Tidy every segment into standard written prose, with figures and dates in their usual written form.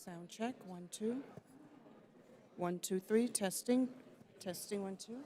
Sound check, 1, 2. 1, 2, 3, testing. Testing, 1, 2.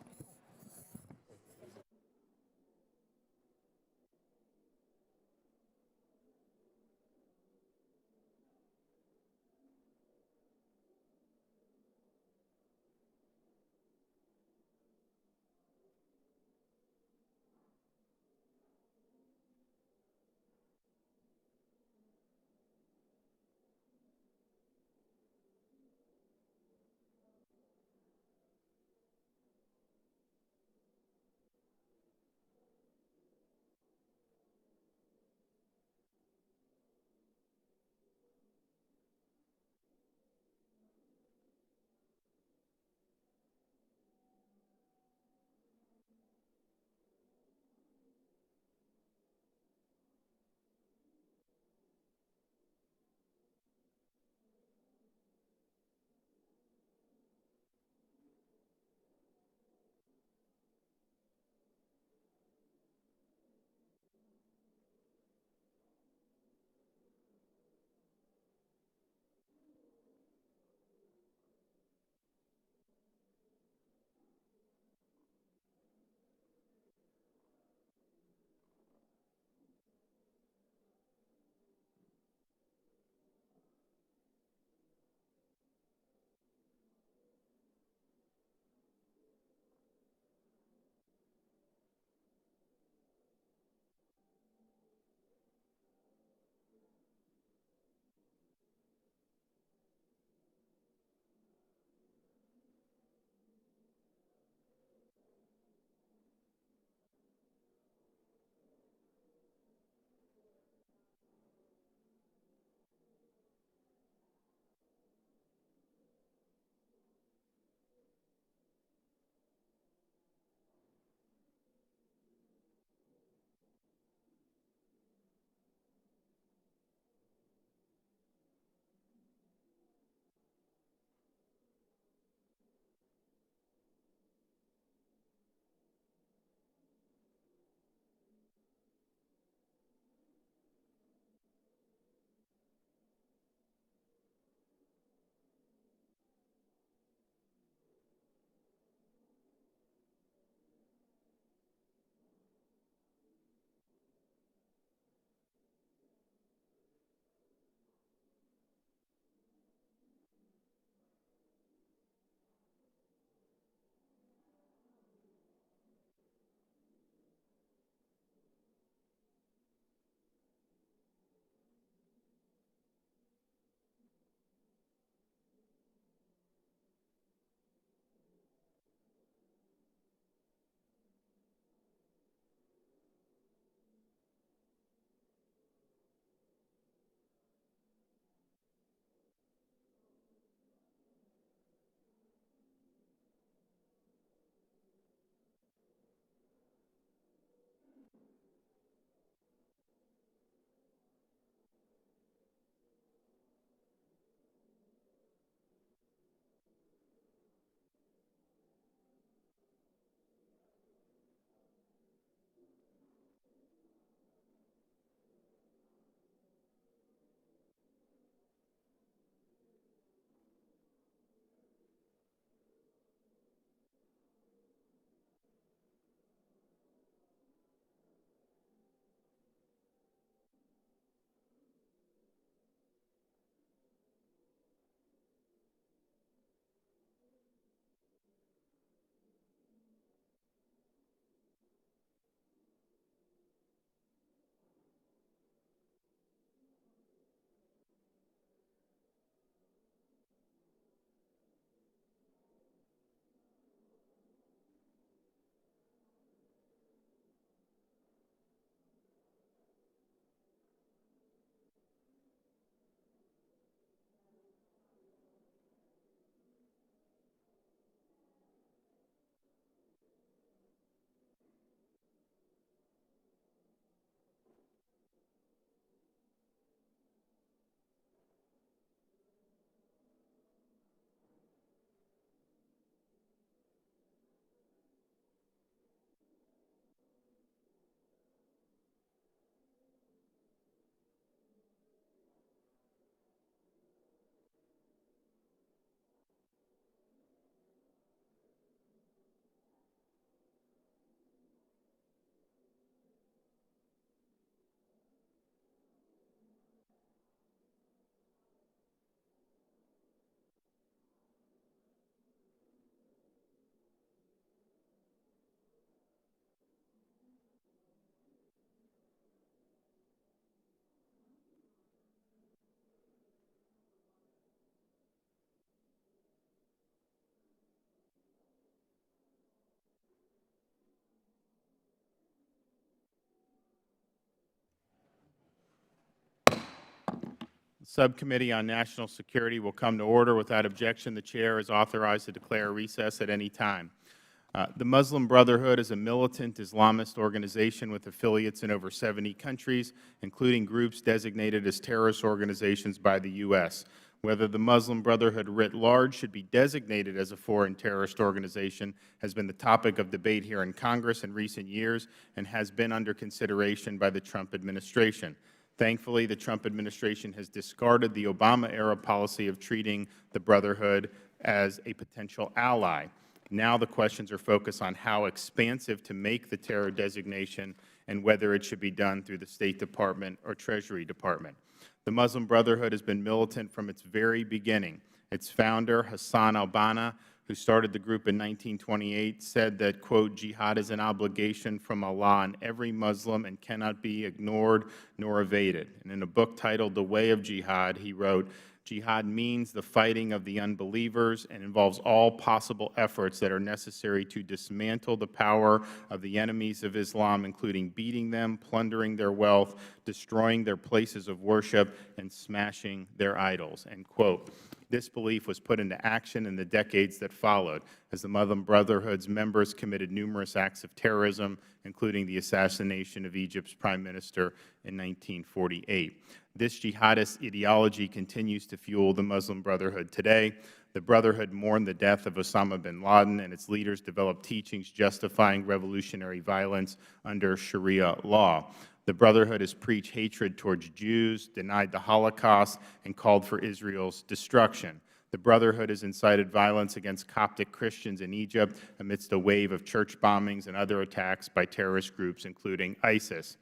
Subcommittee on National Security will come to order. Without objection, the Chair is authorized to declare recess at any time. The Muslim Brotherhood is a militant Islamist organization with affiliates in over 70 countries, including groups designated as terrorist organizations by the U.S. Whether the Muslim Brotherhood writ large should be designated as a foreign terrorist organization has been the topic of debate here in Congress in recent years and has been under consideration by the Trump administration. Thankfully, the Trump administration has discarded the Obama-era policy of treating the Brotherhood as a potential ally. Now the questions are focused on how expansive to make the terror designation and whether it should be done through the State Department or Treasury Department. The Muslim Brotherhood has been militant from its very beginning. Its founder, Hassan al-Banna, who started the group in 1928, said that, quote, "Jihad is an obligation from Allah on every Muslim and cannot be ignored nor evaded." And in a book titled The Way of Jihad, he wrote, "Jihad means the fighting of the unbelievers and involves all possible efforts that are necessary to dismantle the power of the enemies of Islam, including beating them, plundering their wealth, destroying their places of worship, and smashing their idols," end quote. This belief was put into action in the decades that followed, as the Muslim Brotherhood's members committed numerous acts of terrorism, including the assassination of Egypt's Prime Minister in 1948. This jihadist ideology continues to fuel the Muslim Brotherhood today. The Brotherhood mourned the death of Osama bin Laden, and its leaders developed teachings justifying revolutionary violence under Sharia law. The Brotherhood has preached hatred towards Jews, denied the Holocaust, and called for Israel's destruction. The Brotherhood has incited violence against Coptic Christians in Egypt amidst a wave of church bombings and other attacks by terrorist groups, including ISIS.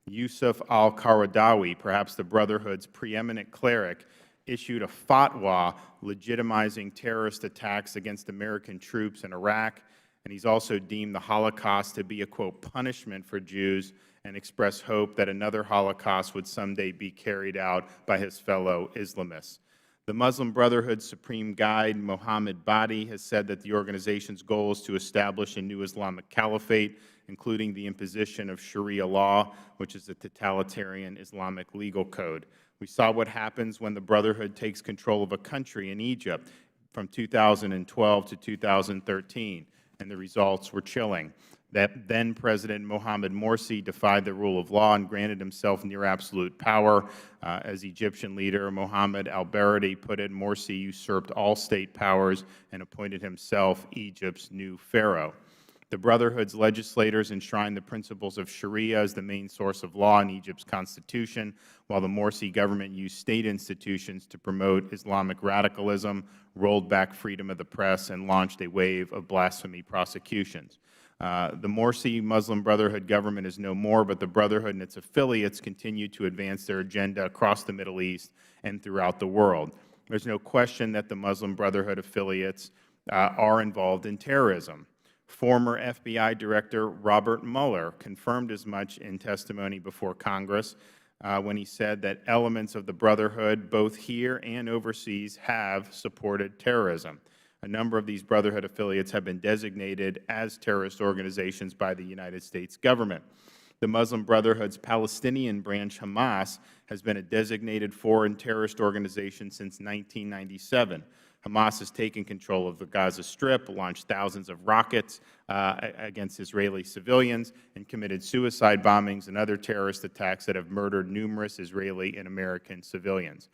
Yusuf al-Qaradawi, perhaps the Brotherhood's preeminent cleric, issued a fatwa legitimizing terrorist attacks against American troops in Iraq, and he's also deemed the Holocaust to be a, quote, punishment for Jews, and expressed hope that another Holocaust would someday be carried out by his fellow Islamists. The Muslim Brotherhood's supreme guide, Mohammed Badi, has said that the organization's goal is to establish a new Islamic caliphate, including the imposition of Sharia law, which is a totalitarian Islamic legal code. We saw what happens when the Brotherhood takes control of a country in Egypt from 2012 to 2013, and the results were chilling. That then-President Mohamed Morsi defied the rule of law and granted himself near absolute power. As Egyptian leader Mohamed al-Baradei put it, Morsi usurped all state powers and appointed himself Egypt's new pharaoh. The Brotherhood's legislators enshrined the principles of Sharia as the main source of law in Egypt's constitution, while the Morsi government used state institutions to promote Islamic radicalism, rolled back freedom of the press, and launched a wave of blasphemy prosecutions. The Morsi Muslim Brotherhood government is no more, but the Brotherhood and its affiliates continue to advance their agenda across the Middle East and throughout the world. There's no question that the Muslim Brotherhood affiliates are involved in terrorism. Former FBI Director Robert Mueller confirmed as much in testimony before Congress when he said that elements of the Brotherhood, both here and overseas, have supported terrorism. A number of these Brotherhood affiliates have been designated as terrorist organizations by the United States government. The Muslim Brotherhood's Palestinian branch, Hamas, has been a designated foreign terrorist organization since 1997. Hamas has taken control of the Gaza Strip, launched thousands of rockets against Israeli civilians, and committed suicide bombings and other terrorist attacks that have murdered numerous Israeli and American civilians.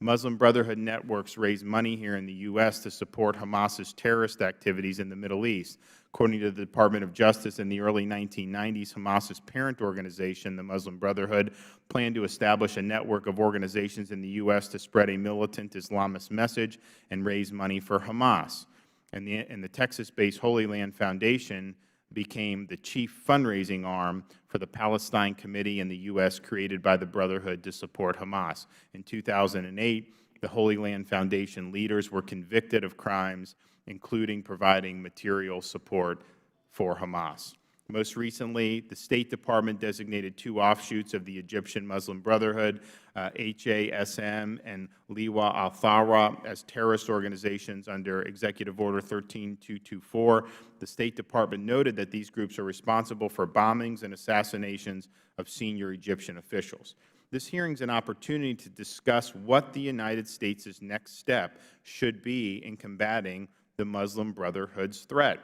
Muslim Brotherhood networks raise money here in the U.S. to support Hamas's terrorist activities in the Middle East. According to the Department of Justice, in the early 1990s, Hamas's parent organization, the Muslim Brotherhood, planned to establish a network of organizations in the U.S. to spread a militant Islamist message and raise money for Hamas. And the Texas-based Holy Land Foundation became the chief fundraising arm for the Palestine Committee in the U.S. created by the Brotherhood to support Hamas. In 2008, the Holy Land Foundation leaders were convicted of crimes, including providing material support for Hamas. Most recently, the State Department designated two offshoots of the Egyptian Muslim Brotherhood, HASM and Liwa al-Thawra, as terrorist organizations under Executive Order 13224. The State Department noted that these groups are responsible for bombings and assassinations of senior Egyptian officials. This hearing is an opportunity to discuss what the United States' next step should be in combating the Muslim Brotherhood's threat.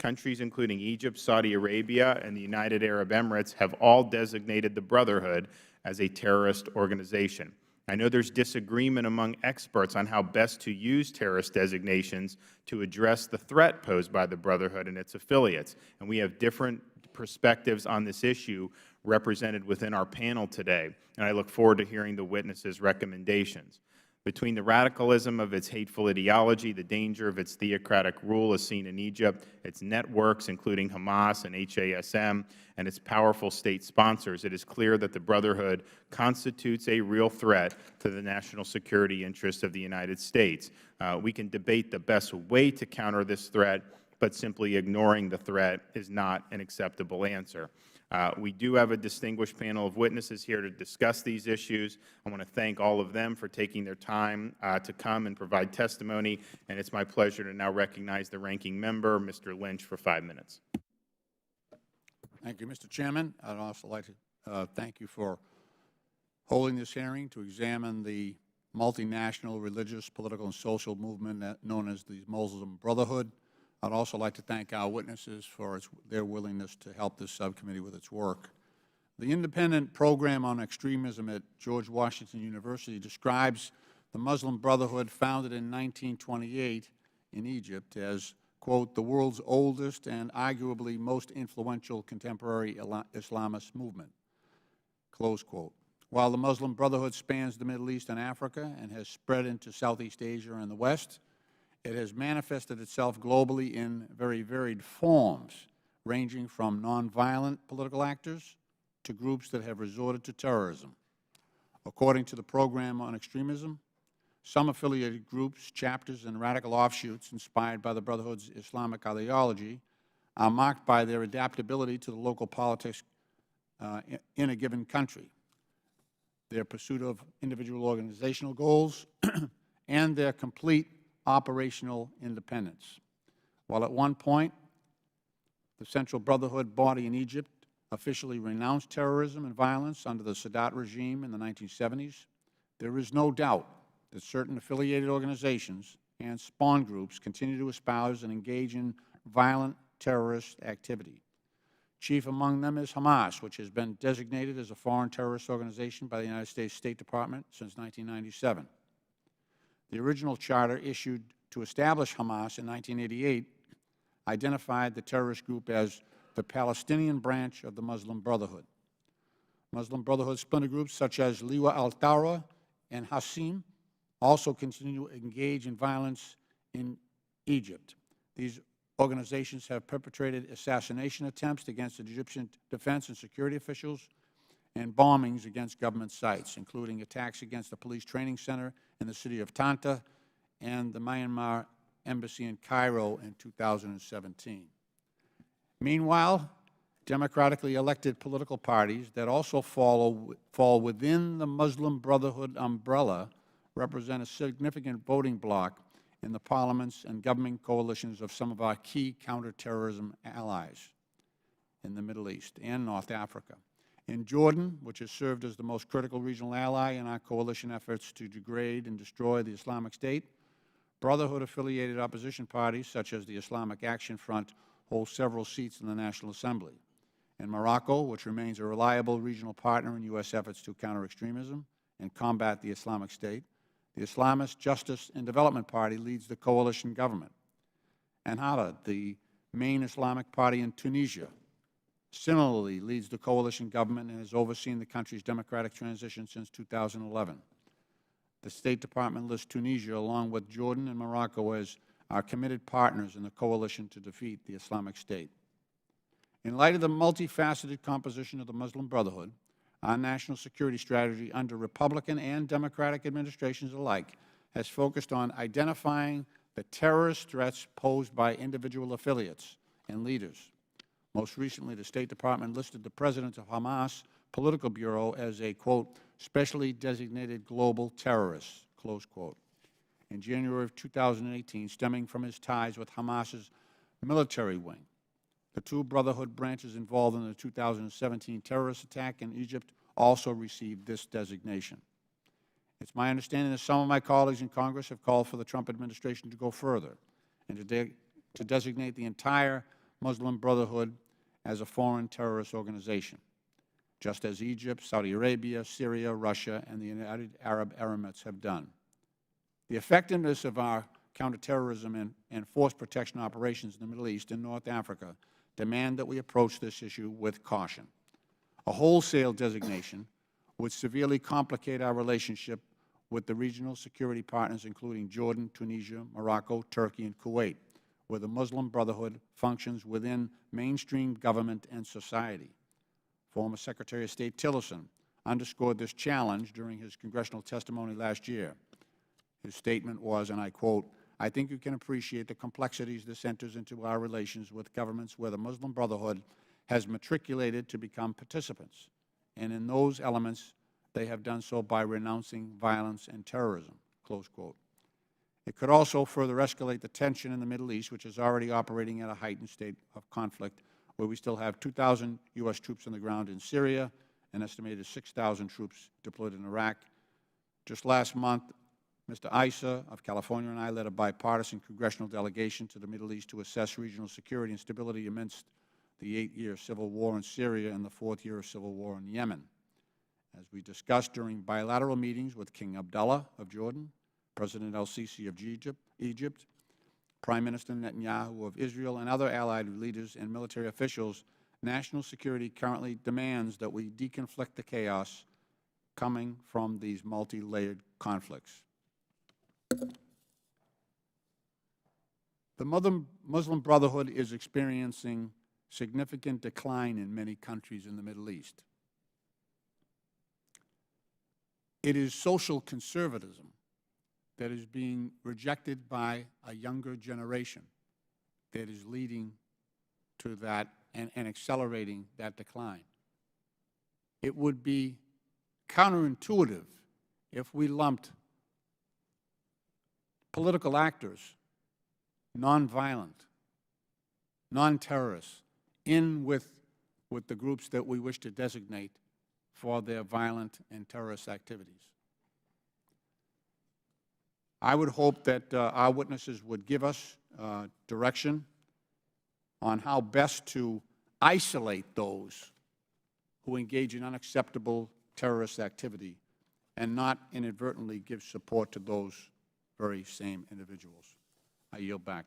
Countries including Egypt, Saudi Arabia, and the United Arab Emirates have all designated the Brotherhood as a terrorist organization. I know there's disagreement among experts on how best to use terrorist designations to address the threat posed by the Brotherhood and its affiliates, and we have different perspectives on this issue represented within our panel today, and I look forward to hearing the witnesses' recommendations. Between the radicalism of its hateful ideology, the danger of its theocratic rule as seen in Egypt, its networks, including Hamas and HASM, and its powerful state sponsors, it is clear that the Brotherhood constitutes a real threat to the national security interests of the United States. We can debate the best way to counter this threat, but simply ignoring the threat is not an acceptable answer. We do have a distinguished panel of witnesses here to discuss these issues. I want to thank all of them for taking their time to come and provide testimony, and it's my pleasure to now recognize the ranking member, Mr. Lynch, for 5 minutes. Thank you, Mr. Chairman. I'd also like to thank you for holding this hearing to examine the multinational religious, political, and social movement known as the Muslim Brotherhood. I'd also like to thank our witnesses for their willingness to help this subcommittee with its work. The independent program on extremism at George Washington University describes the Muslim Brotherhood, founded in 1928 in Egypt, as, quote, the world's oldest and arguably most influential contemporary Islamist movement, close quote. While the Muslim Brotherhood spans the Middle East and Africa and has spread into Southeast Asia and the West, it has manifested itself globally in very varied forms, ranging from nonviolent political actors to groups that have resorted to terrorism. According to the Program on Extremism, some affiliated groups, chapters, and radical offshoots inspired by the Brotherhood's Islamic ideology are marked by their adaptability to the local politics in a given country, their pursuit of individual organizational goals, and their complete operational independence. While at one point the Central Brotherhood body in Egypt officially renounced terrorism and violence under the Sadat regime in the 1970s, there is no doubt that certain affiliated organizations and spawn groups continue to espouse and engage in violent terrorist activity. Chief among them is Hamas, which has been designated as a foreign terrorist organization by the United States State Department since 1997. The original charter issued to establish Hamas in 1988 identified the terrorist group as the Palestinian branch of the Muslim Brotherhood. Muslim Brotherhood splinter groups such as Liwa al-Thawra and Hassim also continue to engage in violence in Egypt. These organizations have perpetrated assassination attempts against Egyptian defense and security officials and bombings against government sites, including attacks against the police training center in the city of Tanta and the Myanmar embassy in Cairo in 2017. Meanwhile, democratically elected political parties that also fall within the Muslim Brotherhood umbrella represent a significant voting bloc in the parliaments and governing coalitions of some of our key counterterrorism allies in the Middle East and North Africa. In Jordan, which has served as the most critical regional ally in our coalition efforts to degrade and destroy the Islamic State, Brotherhood-affiliated opposition parties, such as the Islamic Action Front, hold several seats in the National Assembly. In Morocco, which remains a reliable regional partner in U.S. efforts to counter extremism and combat the Islamic State, the Islamist Justice and Development Party leads the coalition government. Ennahda, the main Islamic party in Tunisia, similarly leads the coalition government and has overseen the country's democratic transition since 2011. The State Department lists Tunisia, along with Jordan and Morocco, as our committed partners in the coalition to defeat the Islamic State. In light of the multifaceted composition of the Muslim Brotherhood, our national security strategy under Republican and Democratic administrations alike has focused on identifying the terrorist threats posed by individual affiliates and leaders. Most recently, the State Department listed the President of Hamas Political Bureau as a, quote, specially designated global terrorist, close quote, in January of 2018, stemming from his ties with Hamas's military wing. The two Brotherhood branches involved in the 2017 terrorist attack in Egypt also received this designation. It's my understanding that some of my colleagues in Congress have called for the Trump administration to go further and to designate the entire Muslim Brotherhood as a foreign terrorist organization, just as Egypt, Saudi Arabia, Syria, Russia, and the United Arab Emirates have done. The effectiveness of our counterterrorism and force protection operations in the Middle East and North Africa demand that we approach this issue with caution. A wholesale designation would severely complicate our relationship with the regional security partners, including Jordan, Tunisia, Morocco, Turkey, and Kuwait, where the Muslim Brotherhood functions within mainstream government and society. Former Secretary of State Tillerson underscored this challenge during his congressional testimony last year. His statement was, and I quote, "I think you can appreciate the complexities this enters into our relations with governments where the Muslim Brotherhood has matriculated to become participants, and in those elements they have done so by renouncing violence and terrorism," close quote. It could also further escalate the tension in the Middle East, which is already operating at a heightened state of conflict, where we still have 2,000 U.S. troops on the ground in Syria, an estimated 6,000 troops deployed in Iraq. Just last month, Mr. Issa of California and I led a bipartisan congressional delegation to the Middle East to assess regional security and stability amidst the 8-year civil war in Syria and the 4th year of civil war in Yemen. As we discussed during bilateral meetings with King Abdullah of Jordan, President el-Sisi of Egypt, Prime Minister Netanyahu of Israel, and other allied leaders and military officials, national security currently demands that we deconflict the chaos coming from these multi-layered conflicts. The Muslim Brotherhood is experiencing significant decline in many countries in the Middle East. It is social conservatism that is being rejected by a younger generation that is leading to that and accelerating that decline. It would be counterintuitive if we lumped political actors, nonviolent, non-terrorists, in with the groups that we wish to designate for their violent and terrorist activities. I would hope that our witnesses would give us direction on how best to isolate those who engage in unacceptable terrorist activity and not inadvertently give support to those very same individuals. I yield back.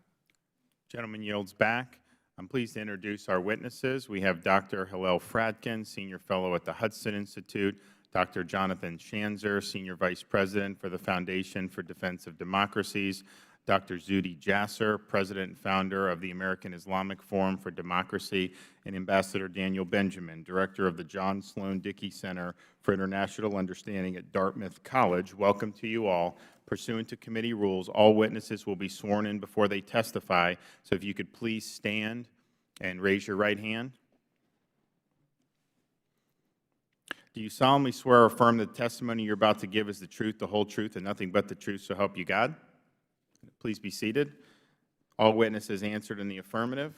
Gentleman yields back. I'm pleased to introduce our witnesses. We have Dr. Hillel Fradkin, Senior Fellow at the Hudson Institute, Dr. Jonathan Schanzer, Senior Vice President for the Foundation for Defense of Democracies, Dr. Zuhdi Jasser, President and Founder of the American Islamic Forum for Democracy, and Ambassador Daniel Benjamin, Director of the John Sloan Dickey Center for International Understanding at Dartmouth College. Welcome to you all. Pursuant to committee rules, all witnesses will be sworn in before they testify, so if you could please stand and raise your right hand. Do you solemnly swear or affirm that the testimony you're about to give is the truth, the whole truth, and nothing but the truth, so help you God? Please be seated. All witnesses answered in the affirmative.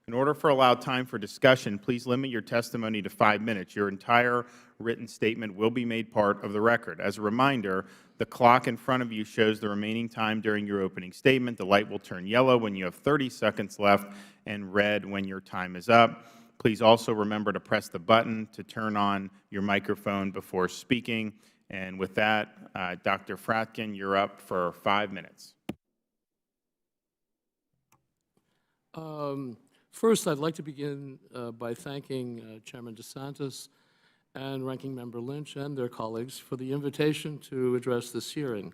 In order for allowed time for discussion, please limit your testimony to 5 minutes. Your entire written statement will be made part of the record. As a reminder, the clock in front of you shows the remaining time during your opening statement. The light will turn yellow when you have 30 seconds left and red when your time is up. Please also remember to press the button to turn on your microphone before speaking. And with that, Dr. Fradkin, you're up for 5 minutes. First, I'd like to begin by thanking Chairman DeSantis and Ranking Member Lynch and their colleagues for the invitation to address this hearing.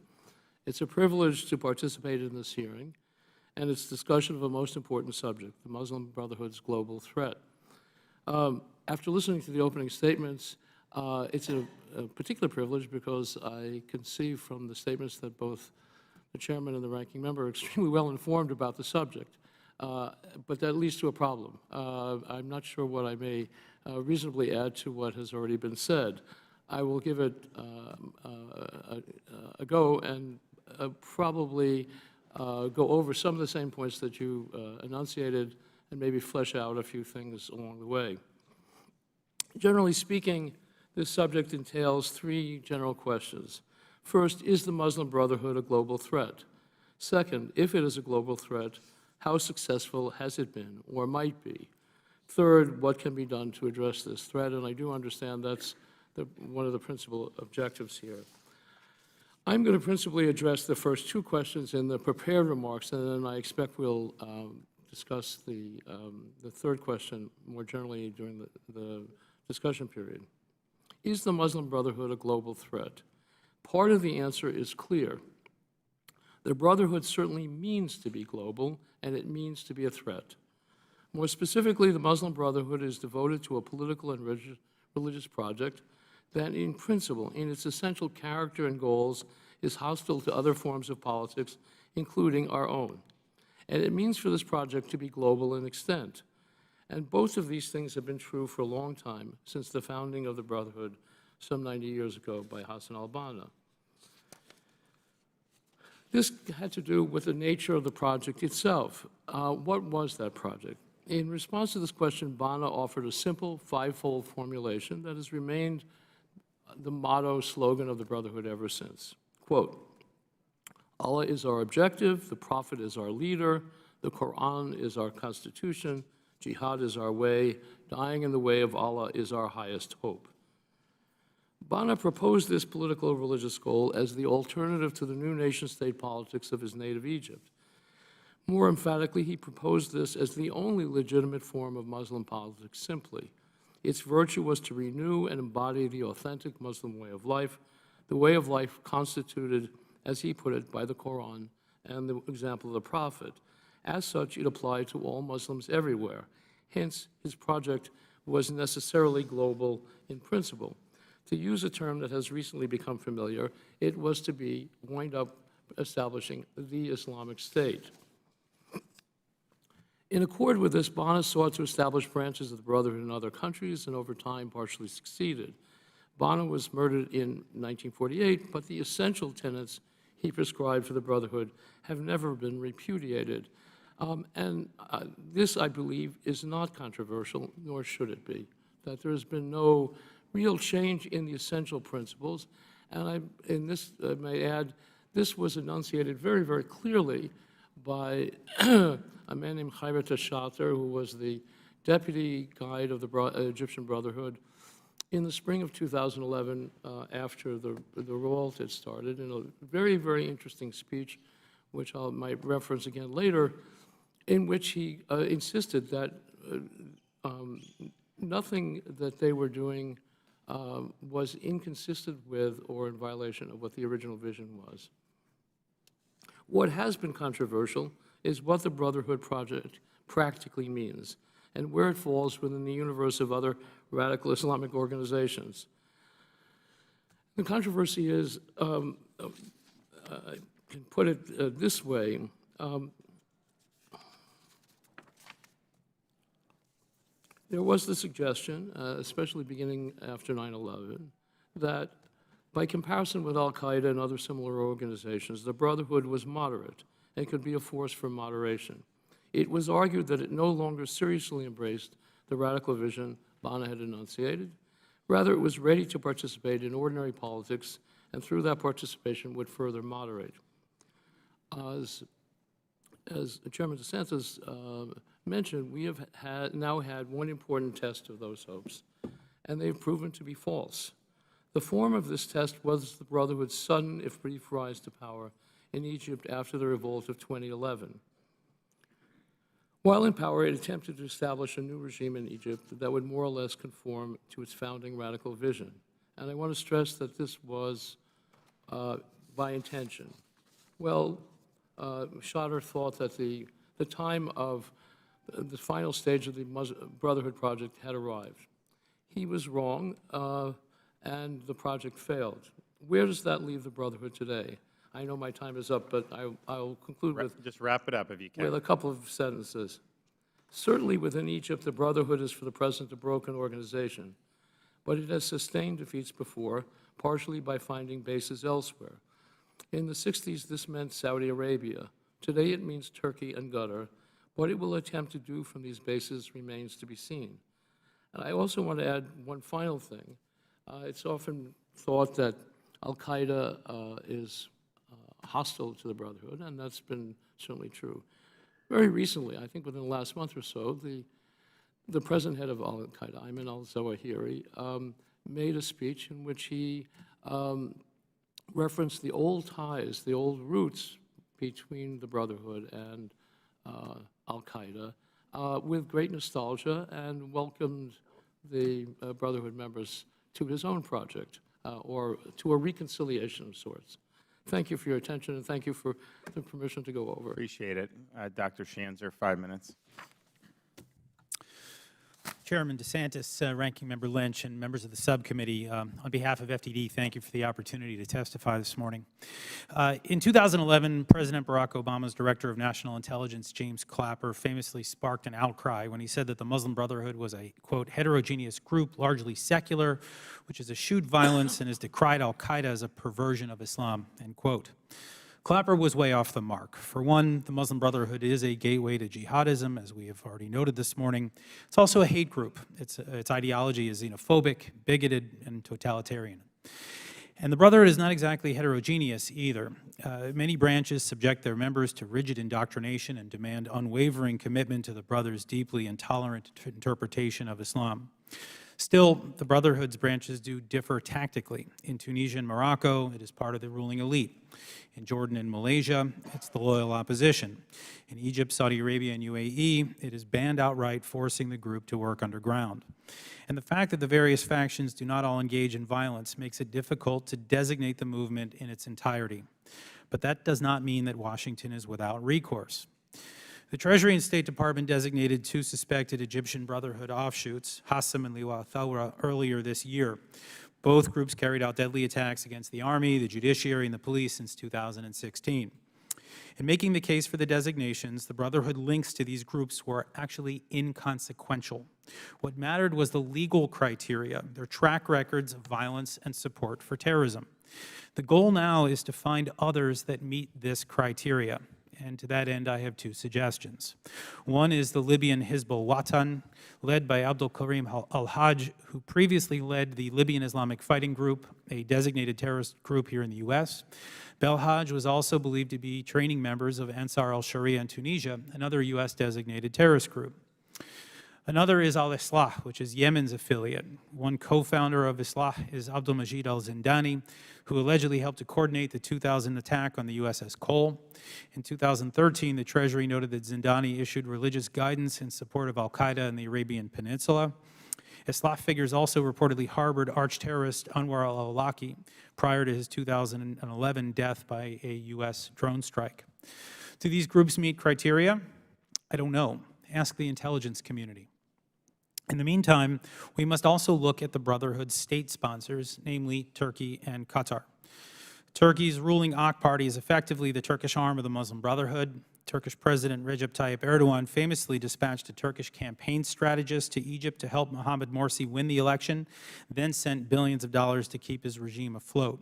It's a privilege to participate in this hearing and its discussion of a most important subject, the Muslim Brotherhood's global threat. After listening to the opening statements, it's a particular privilege because I can see from the statements that both the Chairman and the Ranking Member are extremely well informed about the subject. But that leads to a problem. I'm not sure what I may reasonably add to what has already been said. I will give it a go and probably go over some of the same points that you enunciated and maybe flesh out a few things along the way. Generally speaking, This subject entails three general questions. First, is the Muslim Brotherhood a global threat? Second, if it is a global threat, how successful has it been or might be? Third, what can be done to address this threat? And I do understand that's one of the principal objectives here. I'm going to principally address the first two questions in the prepared remarks, and then I expect we'll discuss the third question more generally during the discussion period. Is the Muslim Brotherhood a global threat? Part of the answer is clear. The Brotherhood certainly means to be global, and it means to be a threat. More specifically, the Muslim Brotherhood is devoted to a political and religious project that, in principle, in its essential character and goals, is hostile to other forms of politics, including our own. And it means for this project to be global in extent. And both of these things have been true for a long time, since the founding of the Brotherhood some 90 years ago by Hassan al-Banna. This had to do with the nature of the project itself. What was that project? In response to this question, Banna offered a simple five-fold formulation that has remained the motto slogan of the Brotherhood ever since. Quote, Allah is our objective, the Prophet is our leader, the Quran is our constitution, jihad is our way, dying in the way of Allah is our highest hope. Banna proposed this political religious goal as the alternative to the new nation-state politics of his native Egypt. More emphatically, he proposed this as the only legitimate form of Muslim politics simply. Its virtue was to renew and embody the authentic Muslim way of life, the way of life constituted, as he put it, by the Quran and the example of the Prophet. As such, it applied to all Muslims everywhere. Hence, his project was necessarily global in principle. To use a term that has recently become familiar, it was to wind up establishing the Islamic State. In accord with this, Banna sought to establish branches of the Brotherhood in other countries and over time partially succeeded. Banna was murdered in 1948, but the essential tenets he prescribed for the Brotherhood have never been repudiated. This, I believe, is not controversial, nor should it be, that there has been no real change in the essential principles. And I may add, this was enunciated very, very clearly by a man named Khayrat al-Shatter, who was the deputy guide of the Egyptian Brotherhood in the spring of 2011, after the revolt had started, in a very, very interesting speech, which I might reference again later, in which he insisted that nothing that they were doing was inconsistent with or in violation of what the original vision was. What has been controversial is what the Brotherhood project practically means and where it falls within the universe of other radical Islamic organizations. The controversy is, I can put it this way, there was the suggestion, especially beginning after 9/11, that by comparison with al-Qaeda and other similar organizations, the Brotherhood was moderate and could be a force for moderation. It was argued that it no longer seriously embraced the radical vision Banna had enunciated. Rather, it was ready to participate in ordinary politics, and through that participation would further moderate. As Chairman DeSantis mentioned, we have now had one important test of those hopes, and they've proven to be false. The form of this test was the Brotherhood's sudden, if brief, rise to power in Egypt after the revolt of 2011. While in power, it attempted to establish a new regime in Egypt that would more or less conform to its founding radical vision. And I want to stress that this was by intention. Well, Shatter thought that the time of the final stage of the Brotherhood project had arrived. He was wrong, and the project failed. Where does that leave the Brotherhood today? I know my time is up, but I'll conclude with Just wrap it up if you can. with a couple of sentences. Certainly within Egypt, the Brotherhood is for the present a broken organization, but it has sustained defeats before, partially by finding bases elsewhere. In the 60s, this meant Saudi Arabia. Today, it means Turkey and Qatar. What it will attempt to do from these bases remains to be seen. And I also want to add one final thing. It's often thought that Al-Qaeda is hostile to the Brotherhood, and that's been certainly true. Very recently, I think within the last month or so, the present head of Al-Qaeda, Ayman al-Zawahiri, made a speech in which he referenced the old ties, the old roots between the Brotherhood and Al-Qaeda with great nostalgia, and welcomed the Brotherhood members to his own project, or to a reconciliation of sorts. Thank you for your attention, and thank you for the permission to go over. Appreciate it. Dr. Shanzer, 5 minutes. Chairman DeSantis, Ranking Member Lynch, and members of the subcommittee, on behalf of FDD, thank you for the opportunity to testify this morning. In 2011, President Barack Obama's Director of National Intelligence, James Clapper, famously sparked an outcry when he said that the Muslim Brotherhood was a, quote, heterogeneous group, largely secular, which has eschewed violence and has decried al-Qaeda as a perversion of Islam, end quote. Clapper was way off the mark. For one, the Muslim Brotherhood is a gateway to jihadism, as we have already noted this morning. It's also a hate group. Its ideology is xenophobic, bigoted, and totalitarian. And the Brotherhood is not exactly heterogeneous either. Many branches subject their members to rigid indoctrination and demand unwavering commitment to the Brother's deeply intolerant interpretation of Islam. Still, the Brotherhood's branches do differ tactically. In Tunisia and Morocco, it is part of the ruling elite. In Jordan and Malaysia, it's the loyal opposition. In Egypt, Saudi Arabia, and UAE, it is banned outright, forcing the group to work underground. And the fact that the various factions do not all engage in violence makes it difficult to designate the movement in its entirety. But that does not mean that Washington is without recourse. The Treasury and State Department designated 2 suspected Egyptian Brotherhood offshoots, Hassam and Liwa Thawra, earlier this year. Both groups carried out deadly attacks against the army, the judiciary, and the police since 2016. In making the case for the designations, the Brotherhood links to these groups were actually inconsequential. What mattered was the legal criteria, their track records of violence and support for terrorism. The goal now is to find others that meet this criteria. And to that end, I have 2 suggestions. One is the Libyan Hizbul Watan, led by Abdul Karim al-Hajj, who previously led the Libyan Islamic Fighting Group, a designated terrorist group here in the U.S. Belhaj was also believed to be training members of Ansar al-Sharia in Tunisia, another U.S. designated terrorist group. Another is Al-Islah, which is Yemen's affiliate. One co-founder of Islah is Abdul Majid al-Zindani, who allegedly helped to coordinate the 2000 attack on the USS Cole. In 2013, the Treasury noted that Zindani issued religious guidance in support of al-Qaeda in the Arabian Peninsula. Islah figures also reportedly harbored arch-terrorist Anwar al-Awlaki prior to his 2011 death by a U.S. drone strike. Do these groups meet criteria? I don't know. Ask the intelligence community. In the meantime, we must also look at the Brotherhood's state sponsors, namely Turkey and Qatar. Turkey's ruling AK party is effectively the Turkish arm of the Muslim Brotherhood. Turkish President Recep Tayyip Erdogan famously dispatched a Turkish campaign strategist to Egypt to help Mohamed Morsi win the election, then sent billions of dollars to keep his regime afloat.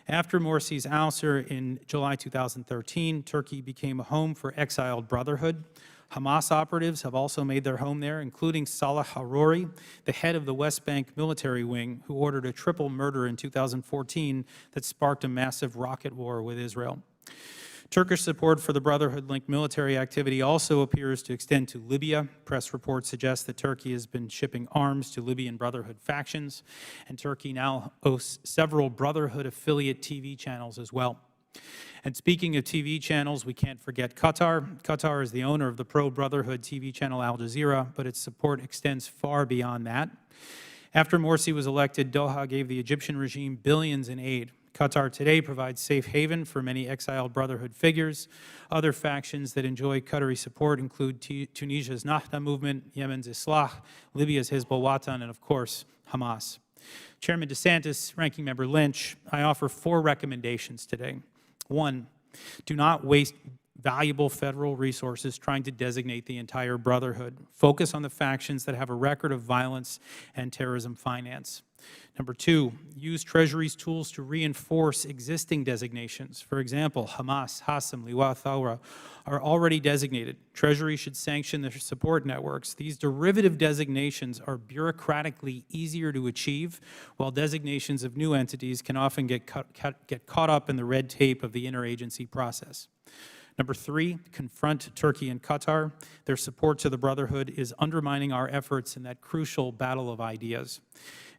After Morsi's ouster in July 2013, Turkey became a home for exiled Brotherhood. Hamas operatives have also made their home there, including Salah Harouri, the head of the West Bank military wing, who ordered a triple murder in 2014 that sparked a massive rocket war with Israel. Turkish support for the Brotherhood-linked military activity also appears to extend to Libya. Press reports suggest that Turkey has been shipping arms to Libyan Brotherhood factions, and Turkey now hosts several Brotherhood affiliate TV channels as well. And speaking of TV channels, we can't forget Qatar. Qatar is the owner of the pro-Brotherhood TV channel Al Jazeera, but its support extends far beyond that. After Morsi was elected, Doha gave the Egyptian regime billions in aid. Qatar today provides safe haven for many exiled Brotherhood figures. Other factions that enjoy Qatari support include Tunisia's Nahda movement, Yemen's Islah, Libya's Hizbul Watan, and of course, Hamas. Chairman DeSantis, Ranking Member Lynch, I offer 4 recommendations today. 1, do not waste valuable federal resources trying to designate the entire Brotherhood. Focus on the factions that have a record of violence and terrorism finance. Number 2, use Treasury's tools to reinforce existing designations. For example, Hamas, Hasam, Liwa, Thawra are already designated. Treasury should sanction their support networks. These derivative designations are bureaucratically easier to achieve, while designations of new entities can often get caught up in the red tape of the interagency process. Number 3, confront Turkey and Qatar. Their support to the Brotherhood is undermining our efforts in that crucial battle of ideas.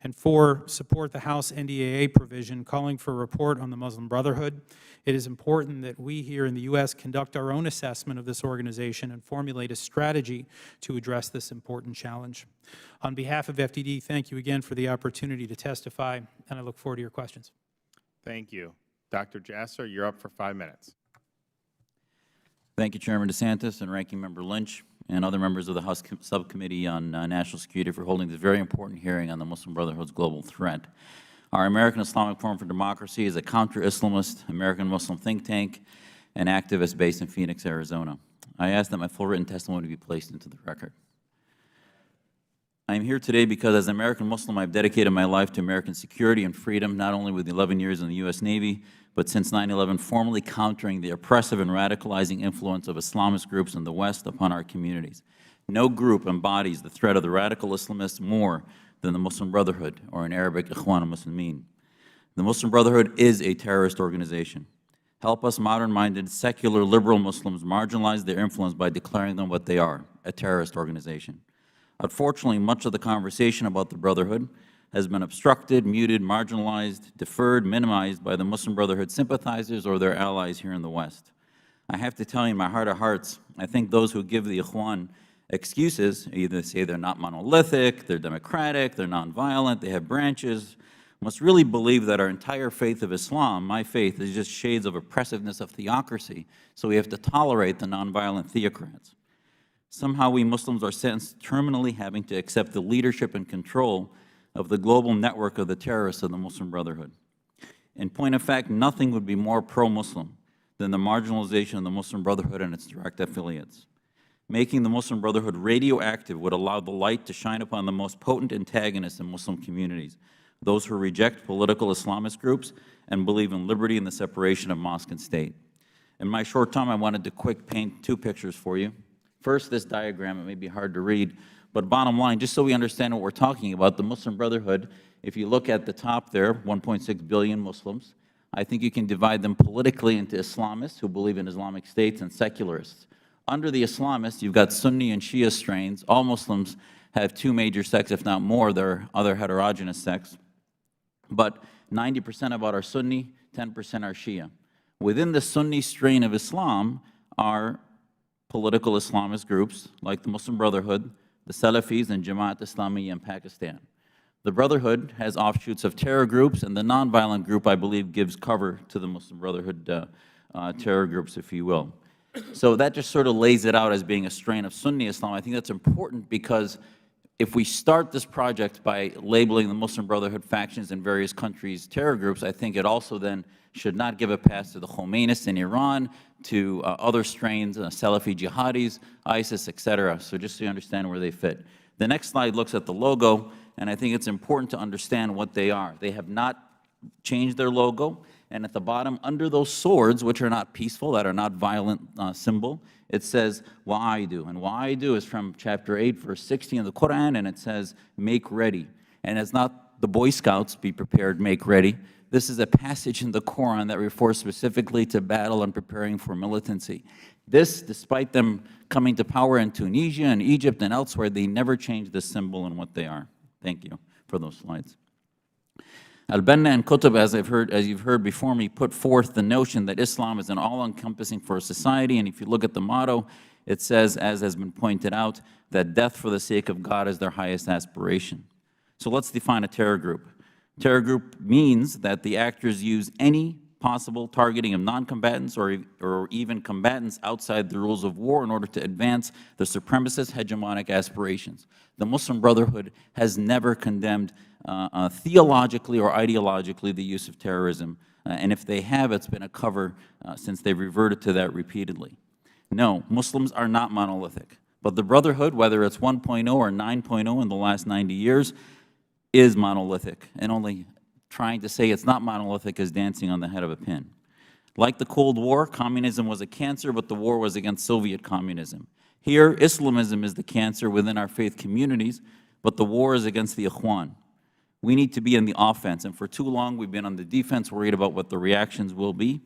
And 4, support the House NDAA provision calling for a report on the Muslim Brotherhood. It is important that we here in the U.S. conduct our own assessment of this organization and formulate a strategy to address this important challenge. On behalf of FDD, thank you again for the opportunity to testify, and I look forward to your questions. Thank you. Dr. Jasser, you're up for 5 minutes. Thank you, Chairman DeSantis and Ranking Member Lynch and other members of the House Subcommittee on National Security for holding this very important hearing on the Muslim Brotherhood's global threat. Our American Islamic Forum for Democracy is a counter-Islamist American Muslim think tank and activist based in Phoenix, Arizona. I ask that my full written testimony be placed into the record. I am here today because as an American Muslim, I've dedicated my life to American security and freedom, not only with 11 years in the U.S. Navy, but since 9/11, formally countering the oppressive and radicalizing influence of Islamist groups in the West upon our communities. No group embodies the threat of the radical Islamists more than the Muslim Brotherhood, or in Arabic, Ikhwan al-Muslimin. The Muslim Brotherhood is a terrorist organization. Help us modern-minded, secular, liberal Muslims marginalize their influence by declaring them what they are, a terrorist organization. Unfortunately, much of the conversation about the Brotherhood has been obstructed, muted, marginalized, deferred, minimized by the Muslim Brotherhood sympathizers or their allies here in the West. I have to tell you in my heart of hearts, I think those who give the Ikhwan excuses, either say they're not monolithic, they're democratic, they're nonviolent, they have branches, must really believe that our entire faith of Islam, my faith, is just shades of oppressiveness of theocracy, so we have to tolerate the nonviolent theocrats. Somehow we Muslims are sentenced terminally having to accept the leadership and control of the global network of the terrorists of the Muslim Brotherhood. In point of fact, nothing would be more pro-Muslim than the marginalization of the Muslim Brotherhood and its direct affiliates. Making the Muslim Brotherhood radioactive would allow the light to shine upon the most potent antagonists in Muslim communities, those who reject political Islamist groups and believe in liberty and the separation of mosque and state. In my short time, I wanted to quick paint 2 pictures for you. First, this diagram, it may be hard to read, but bottom line, just so we understand what we're talking about, the Muslim Brotherhood, if you look at the top there, 1.6 billion Muslims, I think you can divide them politically into Islamists who believe in Islamic states and secularists. Under the Islamists, you've got Sunni and Shia strains. All Muslims have 2 major sects, if not more. They're other heterogeneous sects. But 90% of are Sunni, 10% are Shia. Within the Sunni strain of Islam are political Islamist groups like the Muslim Brotherhood, the Salafis, and Jamaat Islami in Pakistan. The Brotherhood has offshoots of terror groups, and the nonviolent group, I believe, gives cover to the Muslim Brotherhood terror groups, if you will. So that just sort of lays it out as being a strain of Sunni Islam. I think that's important because if we start this project by labeling the Muslim Brotherhood factions in various countries terror groups, I think it also then should not give a pass to the Khomeinists in Iran, to other strains, Salafi jihadis, ISIS, etc. So just so you understand where they fit. The next slide looks at the logo, and I think it's important to understand what they are. They have not changed their logo, and at the bottom, under those swords, which are not peaceful, that are not violent symbol, it says Wa'aidu. And Wa'aidu is from chapter 8, verse 60 in the Quran, and it says, make ready. And it's not the Boy Scouts, be prepared, make ready. This is a passage in the Quran that refers specifically to battle and preparing for militancy. This, despite them coming to power in Tunisia and Egypt and elsewhere, they never changed this symbol and what they are. Thank you for those slides. Al-Banna and Qutb, as you've heard before me, put forth the notion that Islam is an all-encompassing for society, and if you look at the motto, it says, as has been pointed out, that death for the sake of God is their highest aspiration. So let's define a terror group. Terror group means that the actors use any possible targeting of non-combatants or even combatants outside the rules of war in order to advance the supremacist hegemonic aspirations. The Muslim Brotherhood has never condemned theologically or ideologically the use of terrorism, and if they have, it's been a cover since they've reverted to that repeatedly. No, Muslims are not monolithic, but the Brotherhood, whether it's 1.0 or 9.0 in the last 90 years, is monolithic, and only trying to say it's not monolithic is dancing on the head of a pin. Like the Cold War, communism was a cancer, but the war was against Soviet communism. Here, Islamism is the cancer within our faith communities, but the war is against the Ikhwan. We need to be in the offense, and for too long we've been on the defense, worried about what the reactions will be.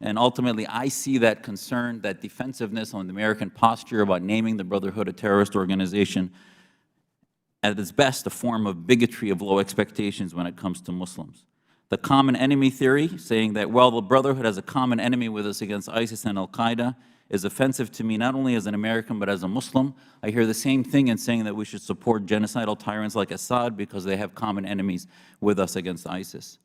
And ultimately, I see that concern, that defensiveness on the American posture about naming the Brotherhood a terrorist organization at its best a form of bigotry of low expectations when it comes to Muslims. The common enemy theory, saying that, well, the Brotherhood has a common enemy with us against ISIS and al-Qaeda, is offensive to me not only as an American but as a Muslim. I hear the same thing in saying that we should support genocidal tyrants like Assad because they have common enemies with us against ISIS.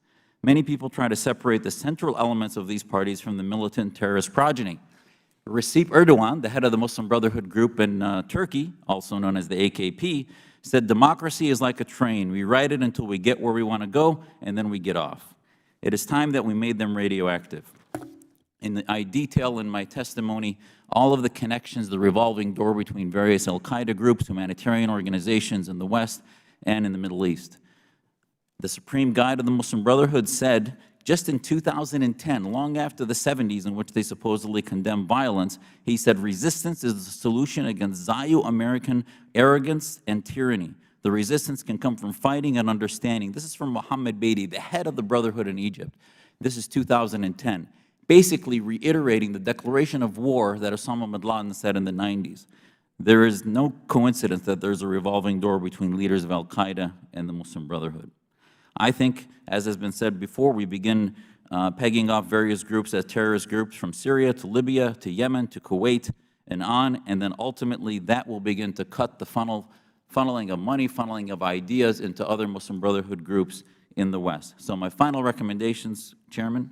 Many people try to separate the central elements of these parties from the militant terrorist progeny. Recep Erdogan, the head of the Muslim Brotherhood group in Turkey, also known as the AKP, said democracy is like a train. We ride it until we get where we want to go, and then we get off. It is time that we made them radioactive. I detail in my testimony all of the connections, the revolving door between various al-Qaeda groups, humanitarian organizations in the West and in the Middle East. The Supreme Guide of the Muslim Brotherhood said, just in 2010, long after the 70s in which they supposedly condemned violence, he said, resistance is the solution against Zio-American arrogance and tyranny. The resistance can come from fighting and understanding. This is from Mohammed Beatty, the head of the Brotherhood in Egypt. This is 2010, basically reiterating the declaration of war that Osama bin Laden said in the 90s. There is no coincidence that there's a revolving door between leaders of al-Qaeda and the Muslim Brotherhood. I think, as has been said before, we begin pegging off various groups as terrorist groups from Syria to Libya to Yemen to Kuwait and on, and then ultimately that will begin to cut the funneling of money, funneling of ideas into other Muslim Brotherhood groups in the West. So my final recommendations, Chairman,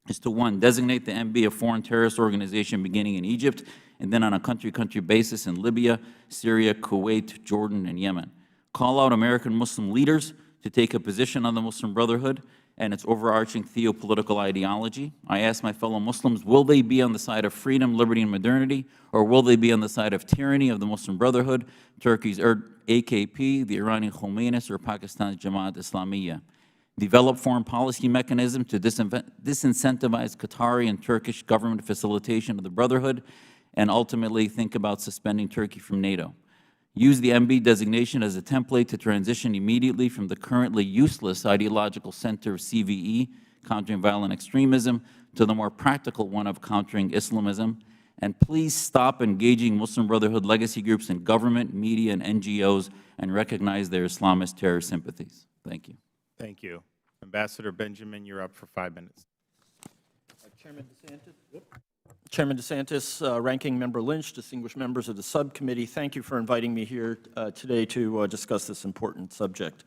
is to, one, designate the MB a foreign terrorist organization beginning in Egypt and then on a country-country basis in Libya, Syria, Kuwait, Jordan, and Yemen. Call out American Muslim leaders to take a position on the Muslim Brotherhood and its overarching theopolitical ideology. I ask my fellow Muslims, will they be on the side of freedom, liberty, and modernity, or will they be on the side of tyranny of the Muslim Brotherhood, Turkey's AKP, the Iranian Khomeinis, or Pakistan's Jamaat Islamiyya? Develop foreign policy mechanisms to disincentivize Qatari and Turkish government facilitation of the Brotherhood, and ultimately think about suspending Turkey from NATO. Use the MB designation as a template to transition immediately from the currently useless ideological center of CVE, countering violent extremism, to the more practical one of countering Islamism. And please stop engaging Muslim Brotherhood legacy groups in government, media, and NGOs and recognize their Islamist terror sympathies. Thank you. Thank you. Ambassador Benjamin, you're up for 5 minutes. Chairman DeSantis, Ranking Member Lynch, distinguished members of the subcommittee, thank you for inviting me here today to discuss this important subject.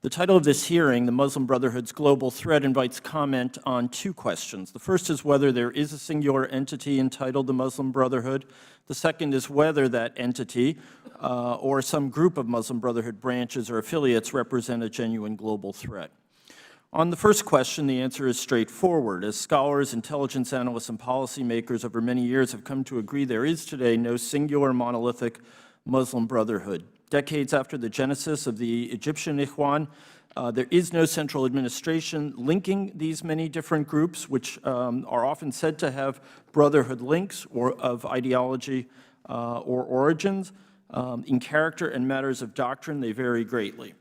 The title of this hearing, The Muslim Brotherhood's Global Threat, invites comment on two questions. The first is whether there is a singular entity entitled the Muslim Brotherhood. The second is whether that entity or some group of Muslim Brotherhood branches or affiliates represent a genuine global threat. On the first question, the answer is straightforward. As scholars, intelligence analysts, and policymakers over many years have come to agree, there is today no singular monolithic Muslim Brotherhood. Decades after the genesis of the Egyptian Ikhwan, there is no central administration linking these many different groups, which are often said to have brotherhood links or of ideology or origins. In character and matters of doctrine, they vary greatly.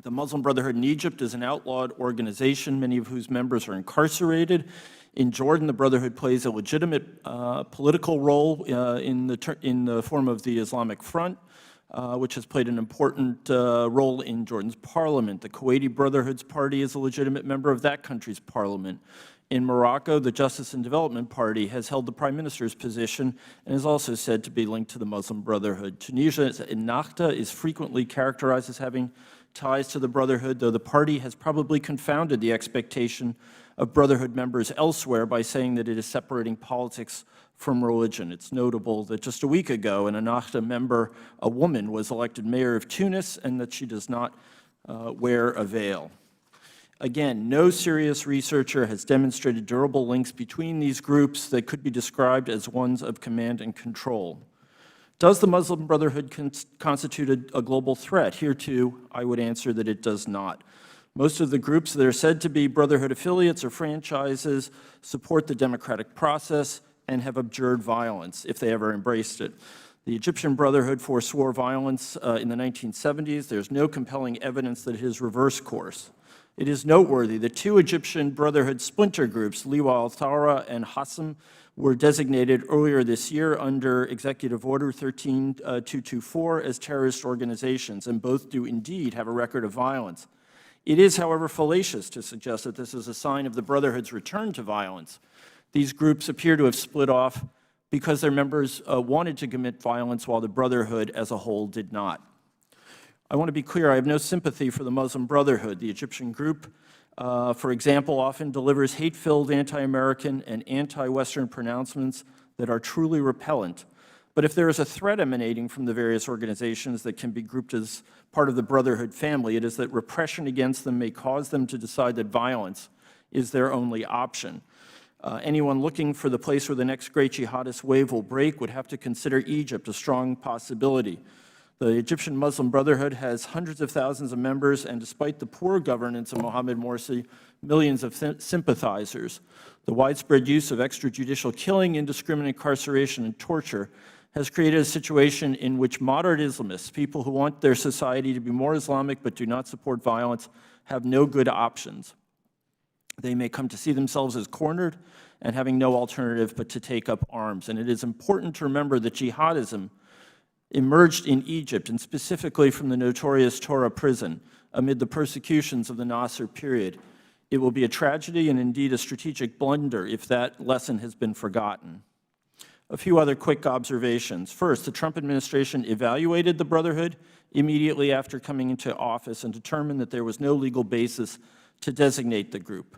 The Muslim Brotherhood in Egypt is an outlawed organization, many of whose members are incarcerated. In Jordan, the Brotherhood plays a legitimate political role in the form of the Islamic Front, which has played an important role in Jordan's parliament. The Kuwaiti Brotherhood's party is a legitimate member of that country's parliament. In Morocco, the Justice and Development Party has held the prime minister's position and is also said to be linked to the Muslim Brotherhood. Tunisia's Ennahda is frequently characterized as having ties to the Brotherhood, though the party has probably confounded the expectation of Brotherhood members elsewhere by saying that it is separating politics from religion. It's notable that just a week ago, an Ennahda member, a woman, was elected mayor of Tunis, and that she does not wear a veil. Again, no serious researcher has demonstrated durable links between these groups that could be described as ones of command and control. Does the Muslim Brotherhood constitute a global threat? Here, too, I would answer that it does not. Most of the groups that are said to be Brotherhood affiliates or franchises support the democratic process and have abjured violence, if they ever embraced it. The Egyptian Brotherhood forswore violence in the 1970s. There's no compelling evidence that it has reversed course. It is noteworthy that two Egyptian Brotherhood splinter groups, Liwa al-Thawra and Hassam, were designated earlier this year under Executive Order 13224 as terrorist organizations, and both do indeed have a record of violence. It is, however, fallacious to suggest that this is a sign of the Brotherhood's return to violence. These groups appear to have split off because their members wanted to commit violence while the Brotherhood as a whole did not. I want to be clear, I have no sympathy for the Muslim Brotherhood. The Egyptian group, for example, often delivers hate-filled anti-American and anti-Western pronouncements that are truly repellent. But if there is a threat emanating from the various organizations that can be grouped as part of the Brotherhood family, it is that repression against them may cause them to decide that violence is their only option. Anyone looking for the place where the next great jihadist wave will break would have to consider Egypt a strong possibility. The Egyptian Muslim Brotherhood has hundreds of thousands of members, and despite the poor governance of Mohamed Morsi, millions of sympathizers. The widespread use of extrajudicial killing, indiscriminate incarceration, and torture has created a situation in which moderate Islamists, people who want their society to be more Islamic but do not support violence, have no good options. They may come to see themselves as cornered and having no alternative but to take up arms. And it is important to remember that jihadism emerged in Egypt, and specifically from the notorious Torah prison, amid the persecutions of the Nasser period. It will be a tragedy and indeed a strategic blunder if that lesson has been forgotten. A few other quick observations. First, the Trump administration evaluated the Brotherhood immediately after coming into office and determined that there was no legal basis to designate the group.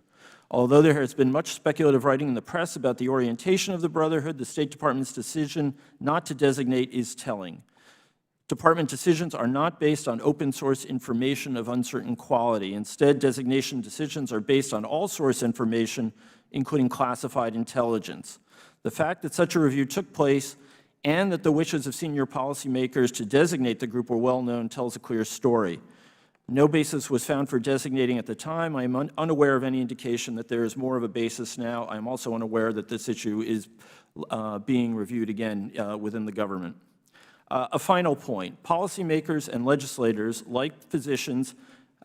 Although there has been much speculative writing in the press about the orientation of the Brotherhood, the State Department's decision not to designate is telling. Department decisions are not based on open-source information of uncertain quality. Instead, designation decisions are based on all-source information, including classified intelligence. The fact that such a review took place and that the wishes of senior policymakers to designate the group were well known tells a clear story. No basis was found for designating at the time. I am unaware of any indication that there is more of a basis now. I am also unaware that this issue is being reviewed again within the government. A final point, policymakers and legislators, like physicians,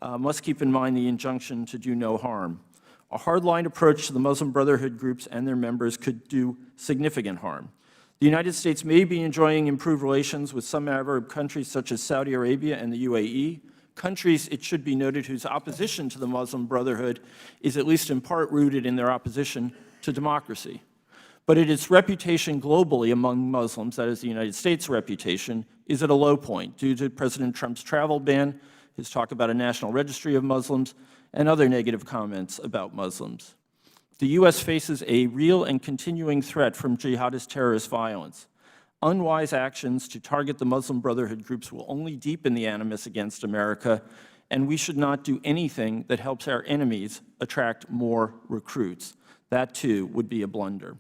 must keep in mind the injunction to do no harm. A hardline approach to the Muslim Brotherhood groups and their members could do significant harm. The United States may be enjoying improved relations with some Arab countries such as Saudi Arabia and the UAE, countries, it should be noted, whose opposition to the Muslim Brotherhood is at least in part rooted in their opposition to democracy. But its reputation globally among Muslims, that is the United States' reputation, is at a low point due to President Trump's travel ban, his talk about a national registry of Muslims, and other negative comments about Muslims. The U.S. faces a real and continuing threat from jihadist terrorist violence. Unwise actions to target the Muslim Brotherhood groups will only deepen the animus against America, and we should not do anything that helps our enemies attract more recruits. That, too, would be a blunder.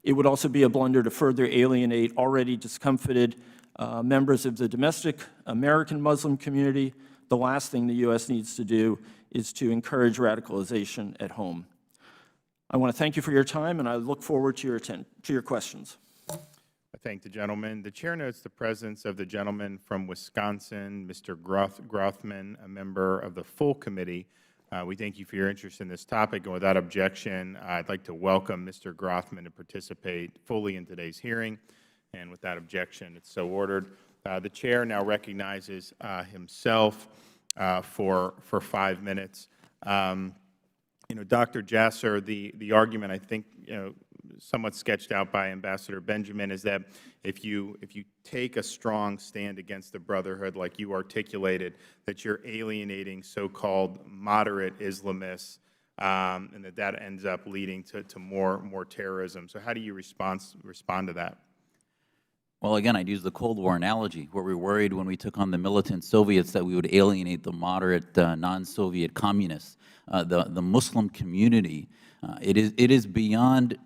It would also be a blunder to further alienate already discomfited members of the domestic American Muslim community. The last thing the U.S. needs to do is to encourage radicalization at home. I want to thank you for your time, and I look forward to your questions. I thank the gentleman. The chair notes the presence of the gentleman from Wisconsin, Mr. Grothman, a member of the full committee. We thank you for your interest in this topic, and without objection, I'd like to welcome Mr. Grothman to participate fully in today's hearing. And without objection, it's so ordered. The chair now recognizes himself for 5 minutes. Dr. Jasser, the argument I think somewhat sketched out by Ambassador Benjamin is that if you take a strong stand against the Brotherhood like you articulated, that you're alienating so-called moderate Islamists, and that ends up leading to more terrorism. So how do you respond to that? Well, again, I'd use the Cold War analogy, where we were worried when we took on the militant Soviets that we would alienate the moderate non-Soviet communists. The Muslim community, it is beyond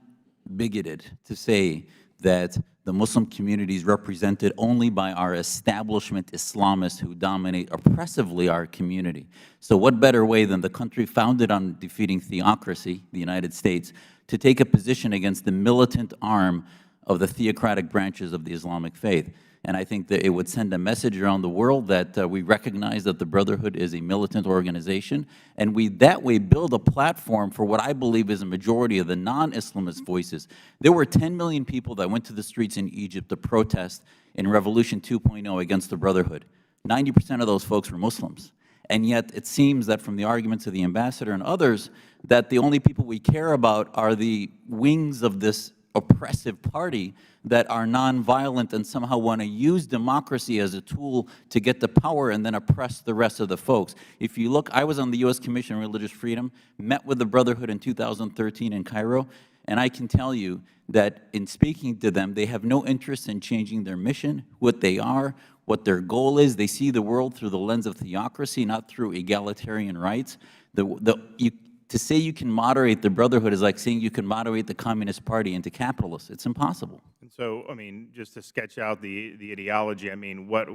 bigoted to say that the Muslim community is represented only by our establishment Islamists who dominate oppressively our community. So what better way than the country founded on defeating theocracy, the United States, to take a position against the militant arm of the theocratic branches of the Islamic faith? And I think that it would send a message around the world that we recognize that the Brotherhood is a militant organization, and we that way build a platform for what I believe is a majority of the non-Islamist voices. There were 10 million people that went to the streets in Egypt to protest in Revolution 2.0 against the Brotherhood. 90% of those folks were Muslims. And yet it seems that from the arguments of the ambassador and others, that the only people we care about are the wings of this oppressive party that are nonviolent and somehow want to use democracy as a tool to get the power and then oppress the rest of the folks. If you look, I was on the U.S. Commission on Religious Freedom, met with the Brotherhood in 2013 in Cairo, and I can tell you that in speaking to them, they have no interest in changing their mission, what they are, what their goal is. They see the world through the lens of theocracy, not through egalitarian rights. To say you can moderate the Brotherhood is like saying you can moderate the Communist Party into capitalists. It's impossible. And so, I mean, just to sketch out the ideology, I mean, what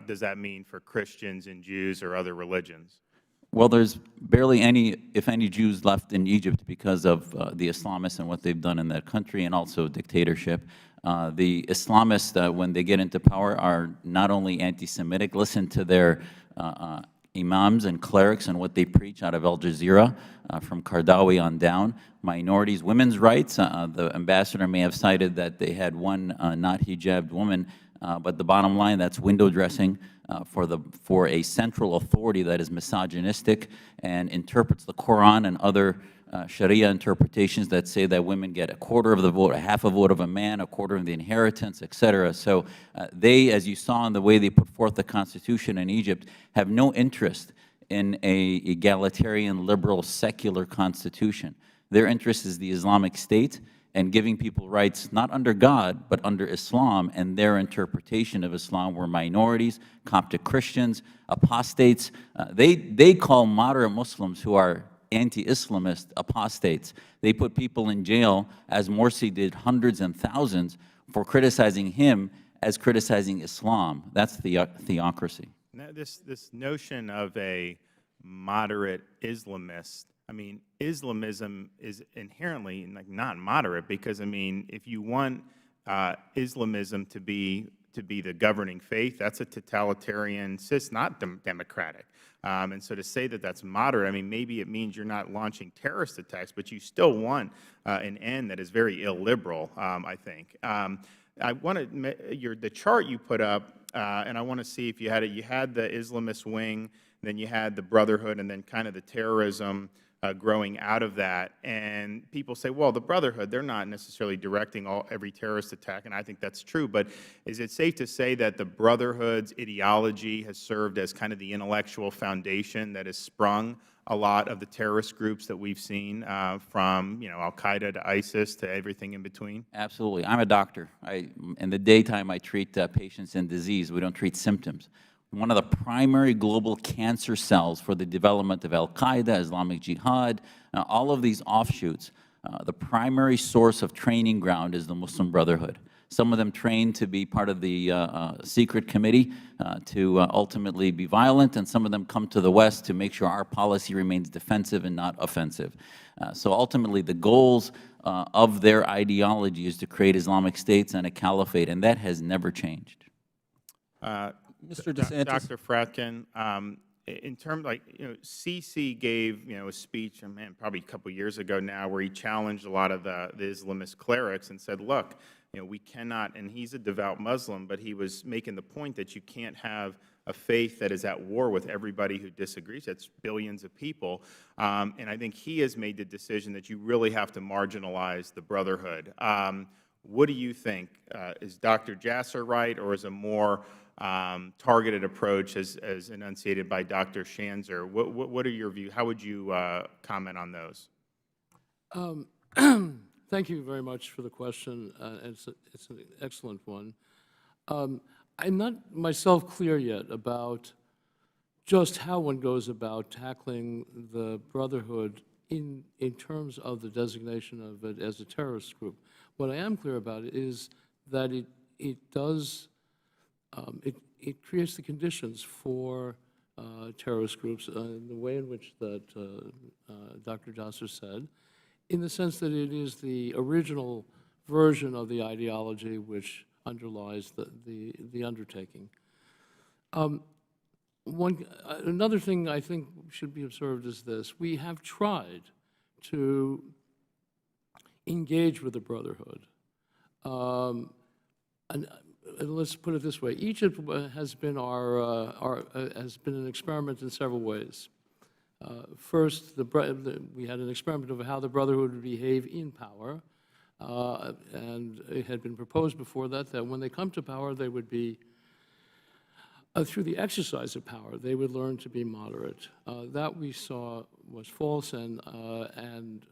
does that mean for Christians and Jews or other religions? Well, there's barely any, if any, Jews left in Egypt because of the Islamists and what they've done in that country, and also dictatorship. The Islamists, when they get into power, are not only anti-Semitic. Listen to their imams and clerics and what they preach out of Al Jazeera, from Qardawi on down. Minorities, women's rights. The ambassador may have cited that they had one not hijabbed woman, but the bottom line, that's window dressing for a central authority that is misogynistic and interprets the Quran and other Sharia interpretations that say that women get a quarter of the vote, a half a vote of a man, a quarter of the inheritance, et cetera. So they, as you saw in the way they put forth the Constitution in Egypt, have no interest in a egalitarian, liberal, secular constitution. Their interest is the Islamic State and giving people rights not under God, but under Islam and their interpretation of Islam, where minorities, Coptic Christians, apostates, they call moderate Muslims who are anti-Islamist apostates. They put people in jail, as Morsi did hundreds and thousands, for criticizing him as criticizing Islam. That's theocracy. Now, this notion of a moderate Islamist, I mean, Islamism is inherently not moderate, because, I mean, if you want Islamism to be the governing faith, that's a totalitarian, not democratic. And so to say that that's moderate, I mean, maybe it means you're not launching terrorist attacks, but you still want an end that is very illiberal, I think. I want the chart you put up, and I want to see if you had it. You had the Islamist wing, then you had the Brotherhood, and then kind of the terrorism growing out of that. And people say, well, the Brotherhood, they're not necessarily directing every terrorist attack, and I think that's true. But is it safe to say that the Brotherhood's ideology has served as kind of the intellectual foundation that has sprung a lot of the terrorist groups that we've seen, from Al-Qaeda to ISIS to everything in between? Absolutely. I'm a doctor. In the daytime, I treat patients in disease. We don't treat symptoms. One of the primary global cancer cells for the development of Al-Qaeda, Islamic Jihad, all of these offshoots, the primary source of training ground is the Muslim Brotherhood. Some of them train to be part of the secret committee to ultimately be violent, and some of them come to the West to make sure our policy remains defensive and not offensive. So ultimately, the goals of their ideology is to create Islamic states and a caliphate, and that has never changed. Mr. DeSantis. Dr. Fratkin, in terms, Sisi gave, a speech, probably a couple years ago now, where he challenged a lot of the Islamist clerics and said, look, we cannot, and he's a devout Muslim, but he was making the point that you can't have a faith that is at war with everybody who disagrees. That's billions of people. And I think he has made the decision that you really have to marginalize the Brotherhood. What do you think? Is Dr. Jasser right, or is a more targeted approach as enunciated by Dr. Shanzer? What are your views? How would you comment on those? Thank you very much for the question. It's an excellent one. I'm not myself clear yet about just how one goes about tackling the Brotherhood in terms of the designation of it as a terrorist group. What I am clear about is that it does, it creates the conditions for terrorist groups in the way in which that Dr. Jasser said, in the sense that it is the original version of the ideology which underlies the undertaking. Another thing I think should be observed is this. We have tried to engage with the Brotherhood. And let's put it this way. Egypt has been has been an experiment in several ways. First, we had an experiment of how the Brotherhood would behave in power, and it had been proposed before that when they come to power, they would be, through the exercise of power, they would learn to be moderate. That we saw was false, and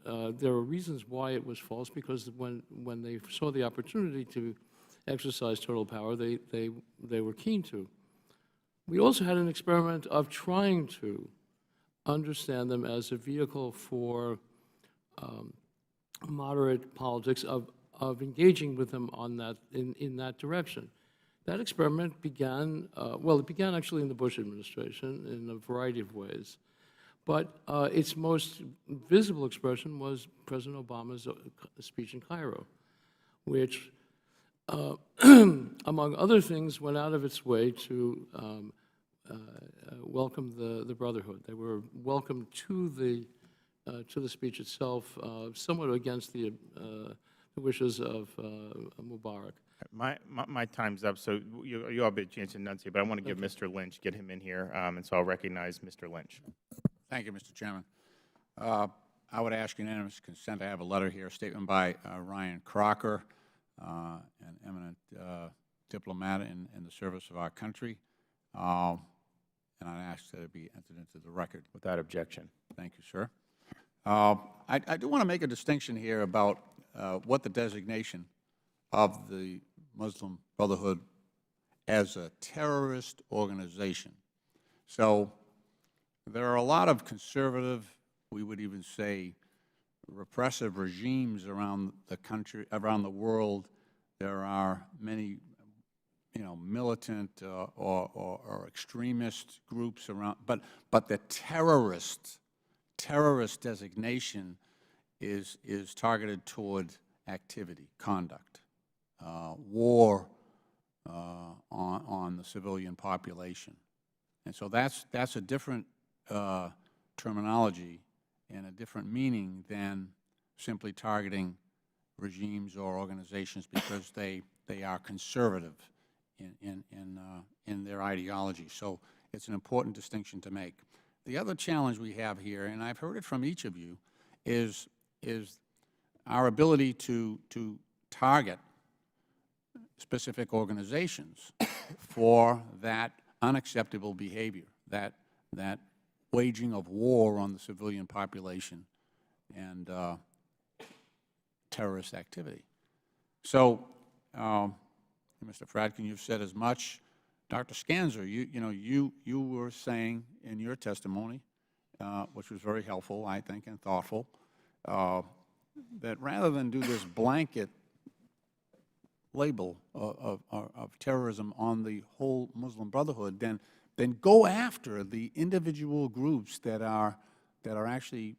there are reasons why it was false, because when they saw the opportunity to exercise total power, they were keen to. We also had an experiment of trying to understand them as a vehicle for moderate politics, of engaging with them on that, in that direction. That experiment began, well, it began actually in the Bush administration in a variety of ways. But its most visible expression was President Obama's speech in Cairo, which, among other things, went out of its way to welcome the Brotherhood. They were welcomed to the speech itself, somewhat against the wishes of Mubarak. My time's up, so you all have a chance to enunciate, but I want to give Mr. Lynch, get him in here, and so I'll recognize Mr. Lynch. Thank you, Mr. Chairman. I would ask unanimous consent. I have a letter here, a statement by Ryan Crocker, an eminent diplomat in the service of our country, and I ask that it be entered into the record. Without objection. Thank you, sir. I do want to make a distinction here about what the designation of the Muslim Brotherhood as a terrorist organization. So there are a lot of conservative, we would even say repressive regimes around the country, around the world. There are many, militant or extremist groups around, but the terrorist designation is targeted toward activity, conduct, war on the civilian population. And so that's a different terminology and a different meaning than simply targeting regimes or organizations because they are conservative in their ideology. So it's an important distinction to make. The other challenge we have here, and I've heard it from each of you, is our ability to target specific organizations for that unacceptable behavior, that waging of war on the civilian population and terrorist activity. So, Mr. Fradkin, you've said as much. Dr. Scanzer, you were saying in your testimony, which was very helpful, I think, and thoughtful, that rather than do this blanket label of terrorism on the whole Muslim Brotherhood, then go after the individual groups that are actually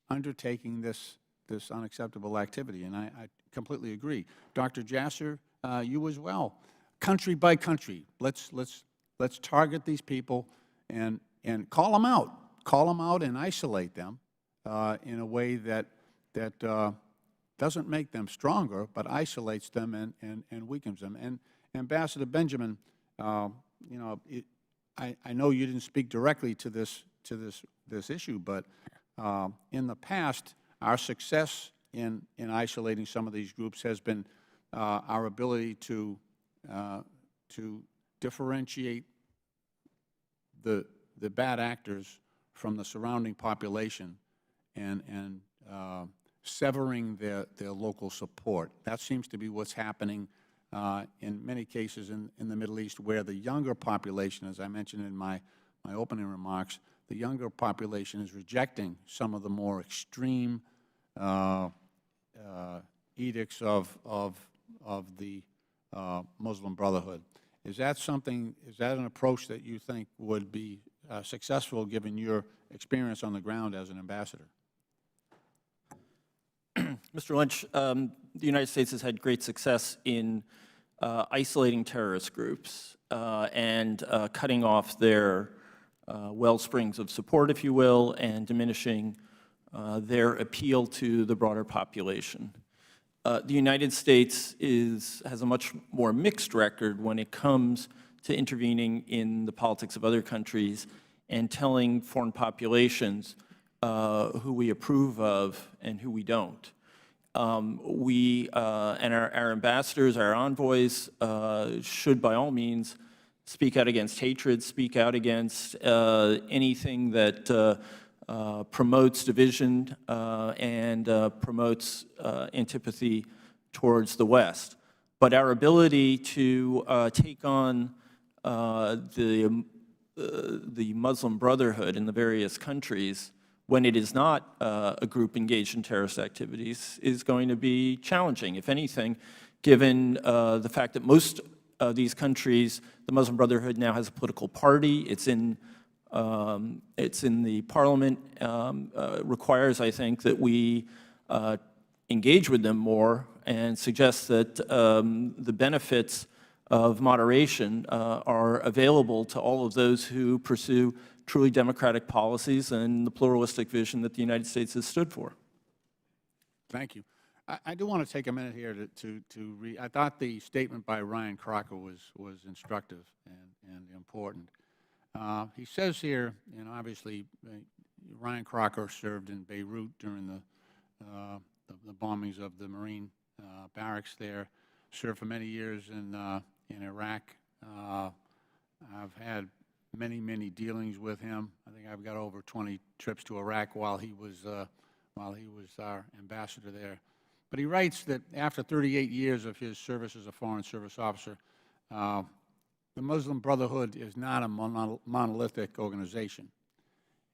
undertaking this unacceptable activity. And I completely agree. Dr. Jasser, you as well. Country by country, let's target these people and call them out and isolate them in a way that doesn't make them stronger, but isolates them and weakens them. And Ambassador Benjamin, I know you didn't speak directly to this issue, but in the past, our success in isolating some of these groups has been our ability to differentiate the bad actors from the surrounding population and severing their local support. That seems to be what's happening in many cases in the Middle East, where the younger population, as I mentioned in my opening remarks, the younger population is rejecting some of the more extreme edicts of the Muslim Brotherhood. Is that something, is that an approach that you think would be successful given your experience on the ground as an ambassador? Mr. Lynch, the United States has had great success in isolating terrorist groups and cutting off their well springs of support, if you will, and diminishing their appeal to the broader population. The United States has a much more mixed record when it comes to intervening in the politics of other countries and telling foreign populations who we approve of and who we don't. We and our ambassadors, our envoys, should by all means speak out against hatred, speak out against anything that promotes division and promotes antipathy towards the West. But our ability to take on the Muslim Brotherhood in the various countries when it is not a group engaged in terrorist activities is going to be challenging. If anything, given the fact that most of these countries, the Muslim Brotherhood now has a political party, it's in the parliament, requires, I think, that we engage with them more and suggest that the benefits of moderation are available to all of those who pursue truly democratic policies and the pluralistic vision that the United States has stood for. Thank you. I do want to take a minute here to read. I thought the statement by Ryan Crocker was instructive and important. He says here, and obviously Ryan Crocker served in Beirut during the bombings of the Marine barracks there, served for many years in Iraq. I've had many dealings with him. I think I've got over 20 trips to Iraq while he was our ambassador there. But he writes that after 38 years of his service as a Foreign Service officer, the Muslim Brotherhood is not a monolithic organization.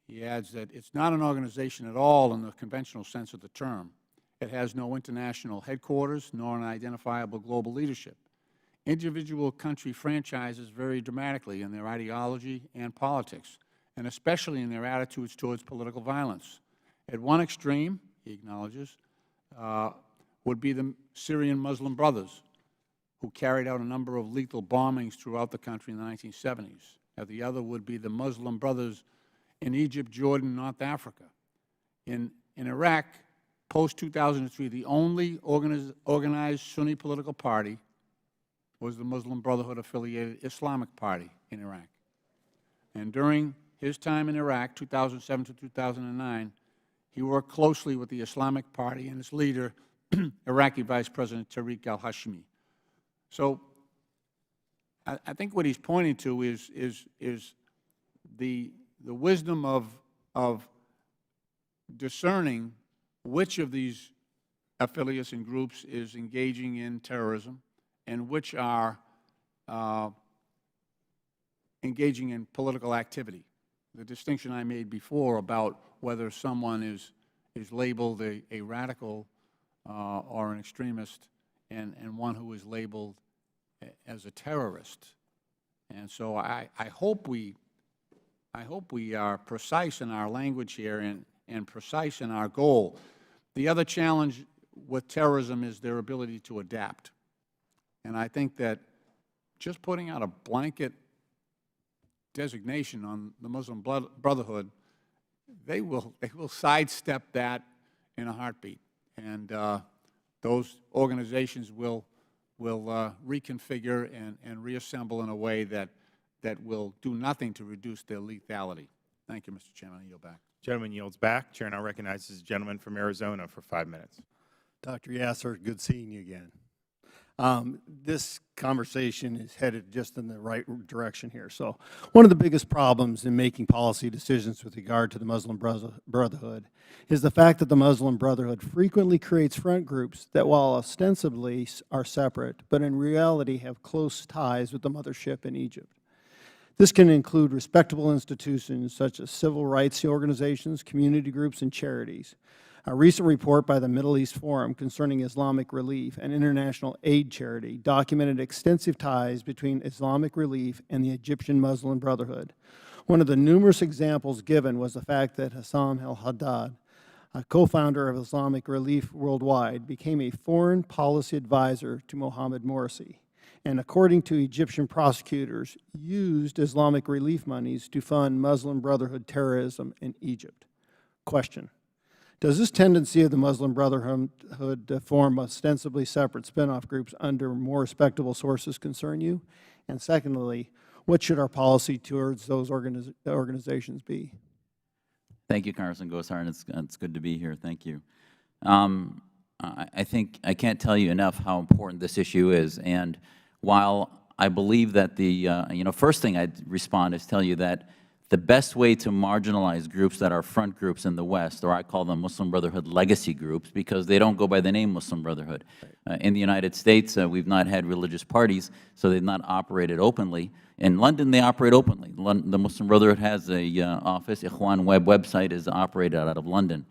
He adds that it's not an organization at all in the conventional sense of the term. It has no international headquarters nor an identifiable global leadership. Individual country franchises vary dramatically in their ideology and politics, and especially in their attitudes towards political violence. At one extreme, he acknowledges, would be the Syrian Muslim Brothers, who carried out a number of lethal bombings throughout the country in the 1970s. At the other would be the Muslim Brothers in Egypt, Jordan, North Africa. In Iraq, post-2003, the only organized Sunni political party was the Muslim Brotherhood-affiliated Islamic Party in Iraq. And during his time in Iraq, 2007 to 2009, he worked closely with the Islamic Party and its leader, Iraqi Vice President Tariq al-Hashmi. So I think what he's pointing to is the wisdom of discerning which of these affiliates and groups is engaging in terrorism and which are engaging in political activity. The distinction I made before about whether someone is labeled a radical or an extremist and one who is labeled as a terrorist. And so I hope we are precise in our language here and precise in our goal. The other challenge with terrorism is their ability to adapt. And I think that just putting out a blanket designation on the Muslim Brotherhood, they will sidestep that in a heartbeat. And those organizations will reconfigure and reassemble in a way that will do nothing to reduce their lethality. Thank you, Mr. Chairman. I yield back. Gentleman yields back. Chair now recognizes the gentleman from Arizona for 5 minutes. Dr. Yasser, good seeing you again. This conversation is headed just in the right direction here. So one of the biggest problems in making policy decisions with regard to the Muslim Brotherhood is the fact that the Muslim Brotherhood frequently creates front groups that, while ostensibly are separate, but in reality have close ties with the mothership in Egypt. This can include respectable institutions such as civil rights organizations, community groups, and charities. A recent report by the Middle East Forum concerning Islamic Relief, an international aid charity, documented extensive ties between Islamic Relief and the Egyptian Muslim Brotherhood. One of the numerous examples given was the fact that Hassam el-Haddad, a co-founder of Islamic Relief Worldwide, became a foreign policy advisor to Mohamed Morsi, and according to Egyptian prosecutors, used Islamic relief monies to fund Muslim Brotherhood terrorism in Egypt. Question: does this tendency of the Muslim Brotherhood to form ostensibly separate spin-off groups under more respectable sources concern you? And secondly, what should our policy towards those organizations be? Thank you, Congressman Gosar, and it's good to be here. Thank you. I think I can't tell you enough how important this issue is. And while I believe that first thing I'd respond is tell you that the best way to marginalize groups that are front groups in the West, or I call them Muslim Brotherhood legacy groups, because they don't go by the name Muslim Brotherhood. In the United States, we've not had religious parties, so they've not operated openly. In London, they operate openly. The Muslim Brotherhood has a office. Ikhwan website is operated out of London.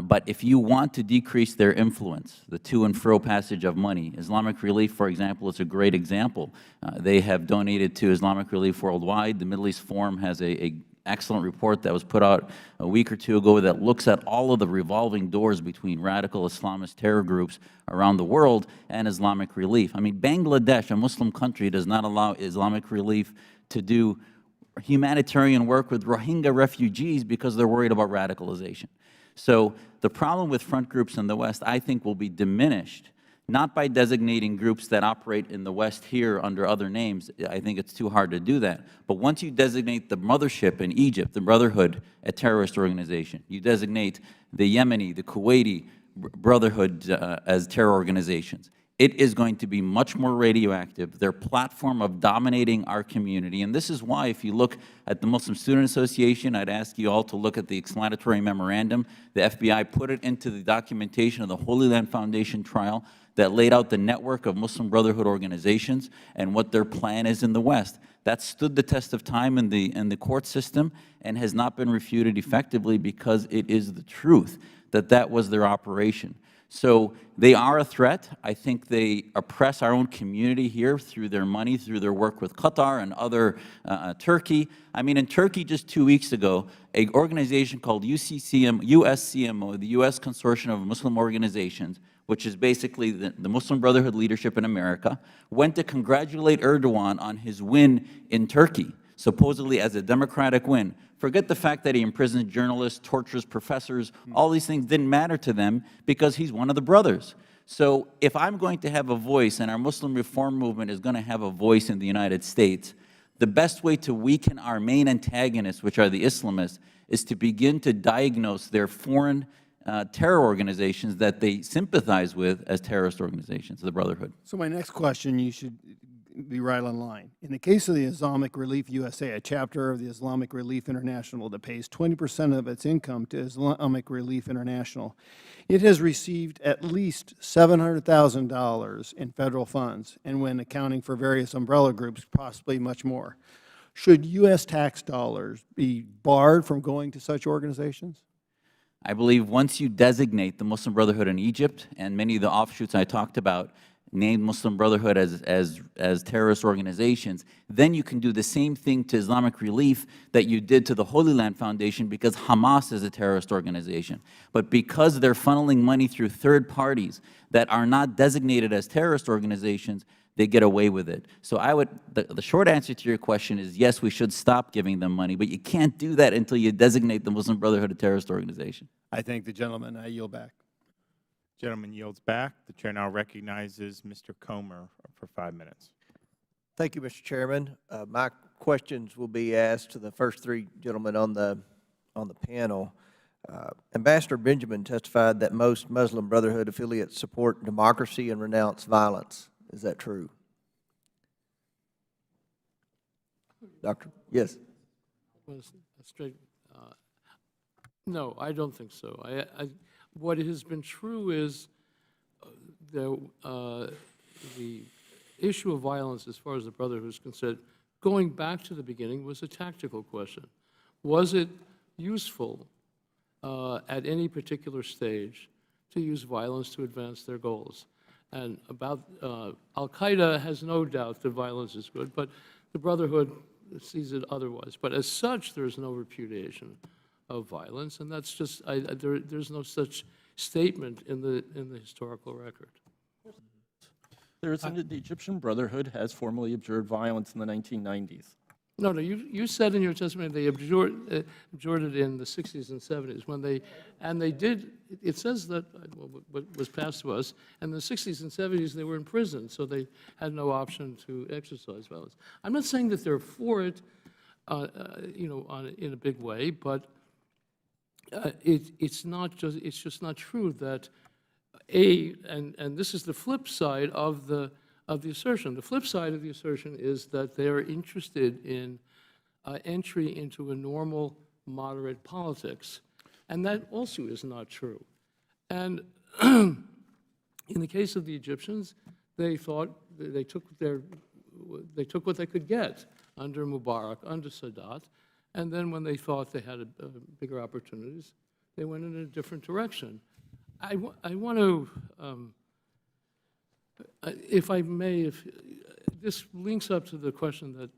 But if you want to decrease their influence, the to and fro passage of money, Islamic Relief, for example, is a great example. They have donated to Islamic Relief Worldwide. The Middle East Forum has an excellent report that was put out a week or two ago that looks at all of the revolving doors between radical Islamist terror groups around the world and Islamic Relief. I mean, Bangladesh, a Muslim country, does not allow Islamic Relief to do humanitarian work with Rohingya refugees because they're worried about radicalization. So the problem with front groups in the West, I think, will be diminished, not by designating groups that operate in the West here under other names. I think it's too hard to do that. But once you designate the mothership in Egypt, the Brotherhood, a terrorist organization, you designate the Yemeni, the Kuwaiti Brotherhood as terror organizations, it is going to be much more radioactive. Their platform of dominating our community, and this is why if you look at the Muslim Student Association, I'd ask you all to look at the explanatory memorandum. The FBI put it into the documentation of the Holy Land Foundation trial that laid out the network of Muslim Brotherhood organizations and what their plan is in the West. That stood the test of time in the court system and has not been refuted effectively because it is the truth that that was their operation. So they are a threat. I think they oppress our own community here through their money, through their work with Qatar and other Turkey. I mean, in Turkey just 2 weeks ago, an organization called USCMO, the U.S. Consortium of Muslim Organizations, which is basically the Muslim Brotherhood leadership in America, went to congratulate Erdogan on his win in Turkey, supposedly as a democratic win. Forget the fact that he imprisons journalists, tortures professors. All these things didn't matter to them because he's one of the brothers. So if I'm going to have a voice, and our Muslim reform movement is going to have a voice in the United States, the best way to weaken our main antagonists, which are the Islamists, is to begin to diagnose their foreign terror organizations that they sympathize with as terrorist organizations, the Brotherhood. So my next question, you should be right on line. In the case of the Islamic Relief USA, a chapter of the Islamic Relief International that pays 20% of its income to Islamic Relief International, it has received at least $700,000 in federal funds, and when accounting for various umbrella groups, possibly much more. Should U.S. tax dollars be barred from going to such organizations? I believe once you designate the Muslim Brotherhood in Egypt and many of the offshoots I talked about, named Muslim Brotherhood as terrorist organizations, then you can do the same thing to Islamic Relief that you did to the Holy Land Foundation because Hamas is a terrorist organization. But because they're funneling money through third parties that are not designated as terrorist organizations, they get away with it. So the short answer to your question is yes, we should stop giving them money, but you can't do that until you designate the Muslim Brotherhood a terrorist organization. I thank the gentleman. I yield back. Gentleman yields back. The chair now recognizes Mr. Comer for 5 minutes. Thank you, Mr. Chairman. My questions will be asked to the first three gentlemen on the panel. Ambassador Benjamin testified that most Muslim Brotherhood affiliates support democracy and renounce violence. Is that true? Doctor? Yes. No, I don't think so. What has been true is the issue of violence, as far as the Brotherhood is concerned, going back to the beginning, was a tactical question. Was it useful at any particular stage to use violence to advance their goals. And about Al-Qaeda has no doubt that violence is good, but the Brotherhood sees it otherwise. But as such, there's no repudiation of violence, and that's just, there's no such statement in the historical record. The Egyptian Brotherhood has formally observed violence in the 1990s. No, you said in your testimony they abjured it in the 60s and 70s when they did, it says that, what was passed to us, in the 60s and 70s they were in prison, so they had no option to exercise violence. I'm not saying that they're for it, in a big way, but it's just not true that and this is the flip side of the assertion. The flip side of the assertion is that they are interested in entry into a normal, moderate politics, and that also is not true. And in the case of the Egyptians, they thought they took what they could get under Mubarak, under Sadat, and then when they thought they had bigger opportunities, they went in a different direction. I want to, if I may, this links up to the question that,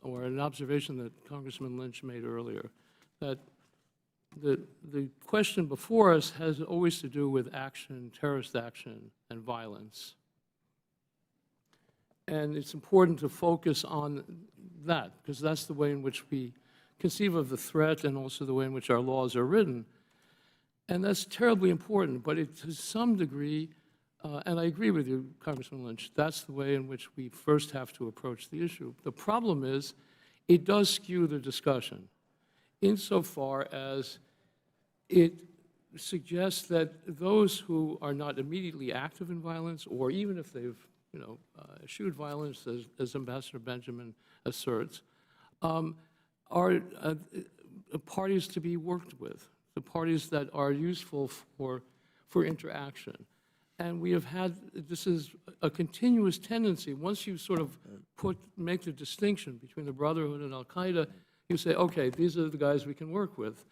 or an observation that Congressman Lynch made earlier, that the question before us has always to do with action, terrorist action, and violence. And it's important to focus on that, because that's the way in which we conceive of the threat and also the way in which our laws are written. And that's terribly important, but to some degree, and I agree with you, Congressman Lynch, that's the way in which we first have to approach the issue. The problem is, it does skew the discussion, insofar as it suggests that those who are not immediately active in violence, or even if they've eschewed violence, as Ambassador Benjamin asserts, are parties to be worked with, the parties that are useful for interaction. And we have had, this is a continuous tendency. Once you sort of make the distinction between the Brotherhood and Al-Qaeda, you say, okay, these are the guys we can work with.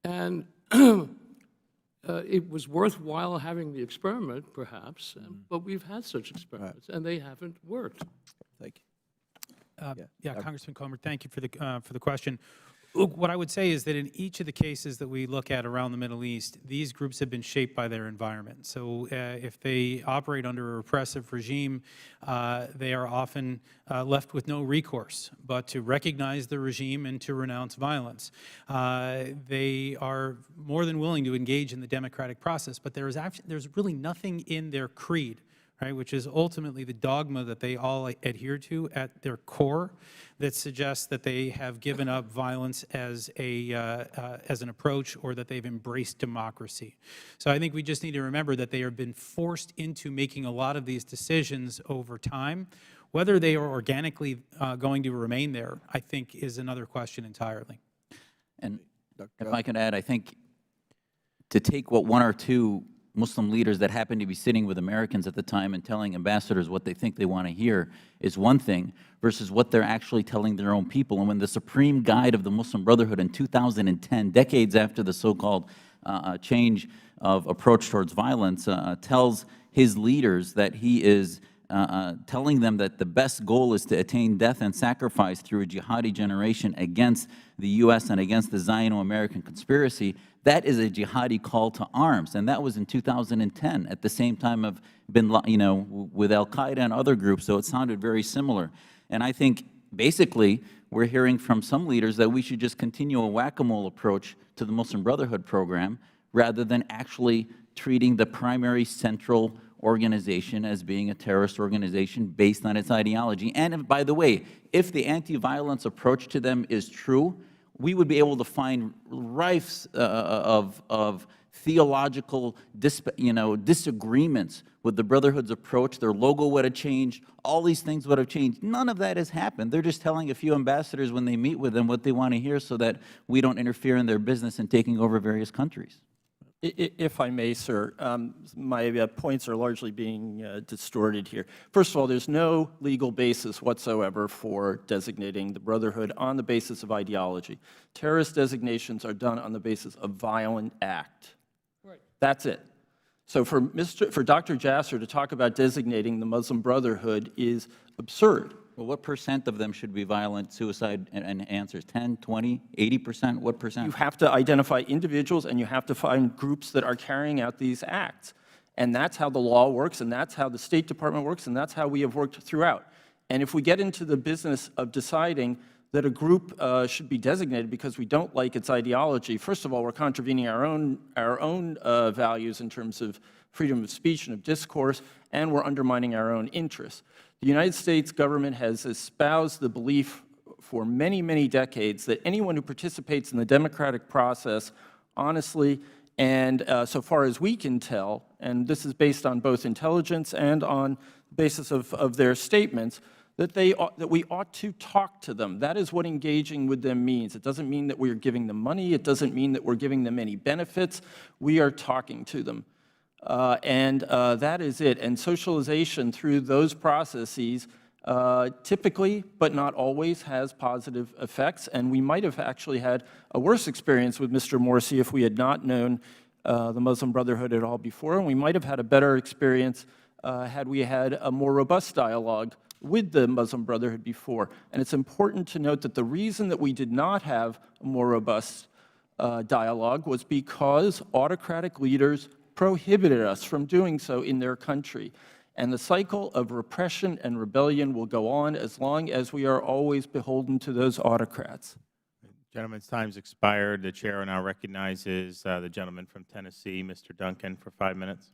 And it was worthwhile having the experiment, perhaps, but we've had such experiments, and they haven't worked. Thank you. Yeah, Congressman Comer, thank you for the question. Look, what I would say is that in each of the cases that we look at around the Middle East, these groups have been shaped by their environment. So if they operate under a repressive regime, they are often left with no recourse but to recognize the regime and to renounce violence. They are more than willing to engage in the democratic process, but there's really nothing in their creed, right, which is ultimately the dogma that they all adhere to at their core, that suggests that they have given up violence as an approach, or that they've embraced democracy. So I think we just need to remember that they have been forced into making a lot of these decisions over time. Whether they are organically going to remain there, I think, is another question entirely. And if I could add, I think to take what one or two Muslim leaders that happened to be sitting with Americans at the time and telling ambassadors what they think they want to hear is one thing, versus what they're actually telling their own people. And when the Supreme Guide of the Muslim Brotherhood in 2010, decades after the so-called change of approach towards violence, tells his leaders that he is telling them that the best goal is to attain death and sacrifice through a jihadi generation against the U.S. and against the Ziono-American conspiracy, that is a jihadi call to arms. And that was in 2010, at the same time of with Al-Qaeda and other groups, so it sounded very similar. And I think, basically, we're hearing from some leaders that we should just continue a whack-a-mole approach to the Muslim Brotherhood program, rather than actually treating the primary central organization as being a terrorist organization based on its ideology. And by the way, if the anti-violence approach to them is true, we would be able to find rifes of theological disagreements with the Brotherhood's approach. Their logo would have changed. All these things would have changed. None of that has happened. They're just telling a few ambassadors when they meet with them what they want to hear, so that we don't interfere in their business in taking over various countries. If I may, sir, my points are largely being distorted here. First of all, there's no legal basis whatsoever for designating the Brotherhood on the basis of ideology. Terrorist designations are done on the basis of violent act. Right. That's it. So for Dr. Jasser to talk about designating the Muslim Brotherhood is absurd. Well, what % of them should be violent suicide and answers? 10, 20, 80%? What percent? You have to identify individuals and you have to find groups that are carrying out these acts. And that's how the law works, and that's how the State Department works, and that's how we have worked throughout. And if we get into the business of deciding that a group should be designated because we don't like its ideology, first of all, we're contravening our own values in terms of freedom of speech and of discourse, and we're undermining our own interests. The United States government has espoused the belief for many, many decades that anyone who participates in the democratic process honestly and so far as we can tell, and this is based on both intelligence and on the basis of their statements, that we ought to talk to them. That is what engaging with them means. It doesn't mean that we're giving them money. It doesn't mean that we're giving them any benefits. We are talking to them. That is it. And socialization through those processes typically, but not always, has positive effects. And we might have actually had a worse experience with Mr. Morsi if we had not known the Muslim Brotherhood at all before. And we might have had a better experience had we had a more robust dialogue with the Muslim Brotherhood before. And it's important to note that the reason that we did not have a more robust dialogue was because autocratic leaders prohibited us from doing so in their country. And the cycle of repression and rebellion will go on as long as we are always beholden to those autocrats. Gentleman's time's expired. The chair now recognizes the gentleman from Tennessee, Mr. Duncan, for 5 minutes.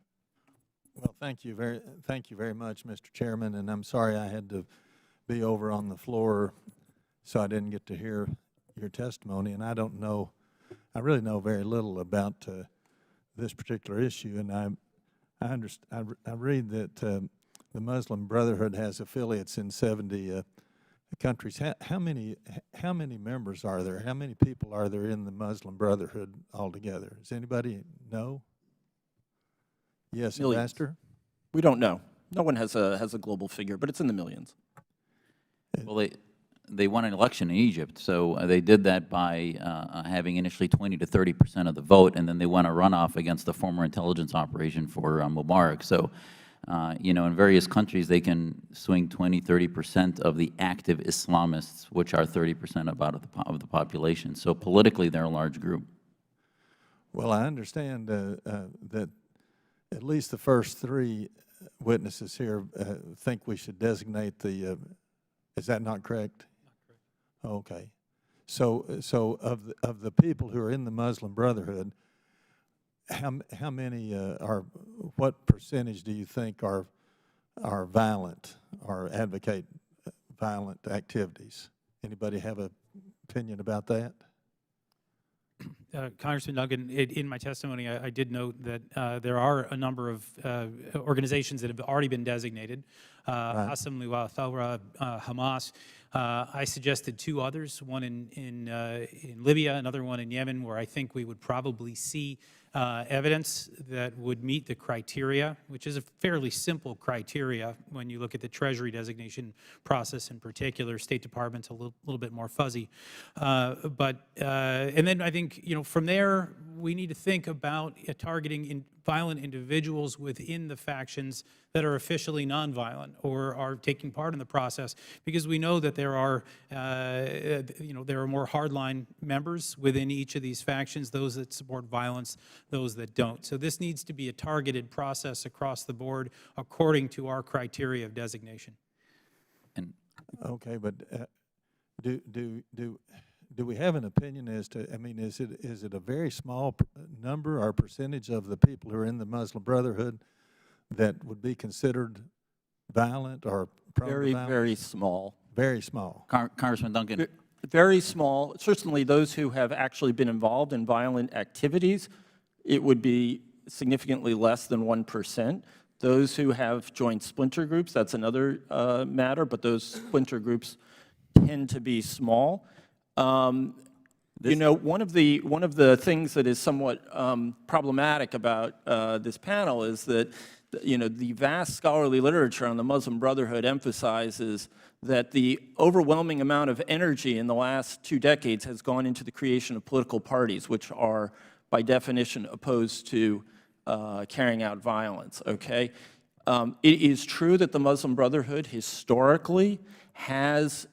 Well, thank you very much, Mr. Chairman, and I'm sorry I had to be over on the floor, so I didn't get to hear your testimony. And I really know very little about this particular issue, and I read that the Muslim Brotherhood has affiliates in 70 countries. How many members are there? How many people are there in the Muslim Brotherhood altogether? Does anybody know? Yes, Millions. Ambassador? We don't know. No one has a global figure, but it's in the millions. Well, they won an election in Egypt, so they did that by having initially 20 to 30% of the vote, and then they won a runoff against the former intelligence operation for Mubarak. So, you know, in various countries, they can swing 20, 30% of the active Islamists, which are 30% about of the population. So politically, they're a large group. Well, I understand that at least the first three witnesses here think we should designate the, is that not correct? Okay. So of the people who are in the Muslim Brotherhood, how many what percentage do you think are violent or advocate violent activities? Anybody have an opinion about that? Congressman Duncan, in my testimony, I did note that there are a number of organizations that have already been designated, Hasm Liwa Thawra, Hamas. I suggested two others, one in Libya, another one in Yemen, where I think we would probably see evidence that would meet the criteria, which is a fairly simple criteria when you look at the Treasury designation process in particular. State Department's a little bit more fuzzy. And then I think, you know, from there, we need to think about targeting violent individuals within the factions that are officially nonviolent or are taking part in the process, because we know that there are, there are more hardline members within each of these factions, those that support violence, those that don't. So this needs to be a targeted process across the board according to our criteria of designation. And okay, but do we have an opinion as to, I mean, is it a very small number or percentage of the people who are in the Muslim Brotherhood that would be considered violent or Very, very small. Very small. Congressman Duncan. Very small. Certainly those who have actually been involved in violent activities, it would be significantly less than 1%. Those who have joined splinter groups, that's another matter, but those splinter groups tend to be small. You know, one of the things that is somewhat problematic about this panel is that, you know, the vast scholarly literature on the Muslim Brotherhood emphasizes that the overwhelming amount of energy in the last 2 decades has gone into the creation of political parties, which are, by definition, opposed to carrying out violence, okay? It is true that the Muslim Brotherhood historically has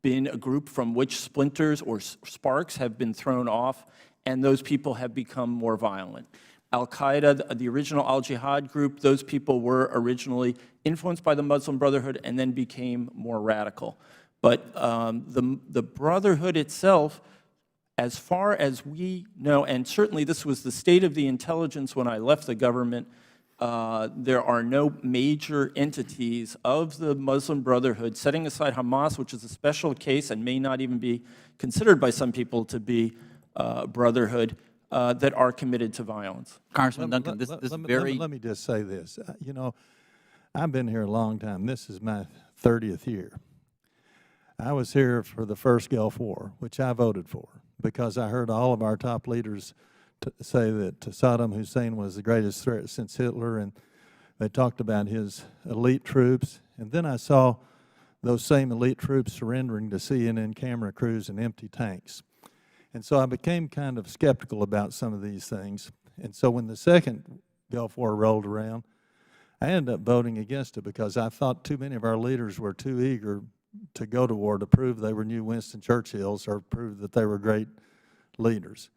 been a group from which splinters or sparks have been thrown off, and those people have become more violent. Al-Qaeda, the original al-Jihad group, those people were originally influenced by the Muslim Brotherhood and then became more radical. But the Brotherhood itself, as far as we know, and certainly this was the state of the intelligence when I left the government, there are no major entities of the Muslim Brotherhood, setting aside Hamas, which is a special case and may not even be considered by some people to be Brotherhood, that are committed to violence. Congressman Duncan, this very... Let me just say this. You know, I've been here a long time. This is my 30th year. I was here for the first Gulf War, which I voted for, because I heard all of our top leaders say that Saddam Hussein was the greatest threat since Hitler, and they talked about his elite troops. And then I saw those same elite troops surrendering to CNN camera crews and empty tanks. And so I became kind of skeptical about some of these things. And so when the second Gulf War rolled around, I ended up voting against it because I thought too many of our leaders were too eager to go to war to prove they were new Winston Churchills or prove that they were great leaders.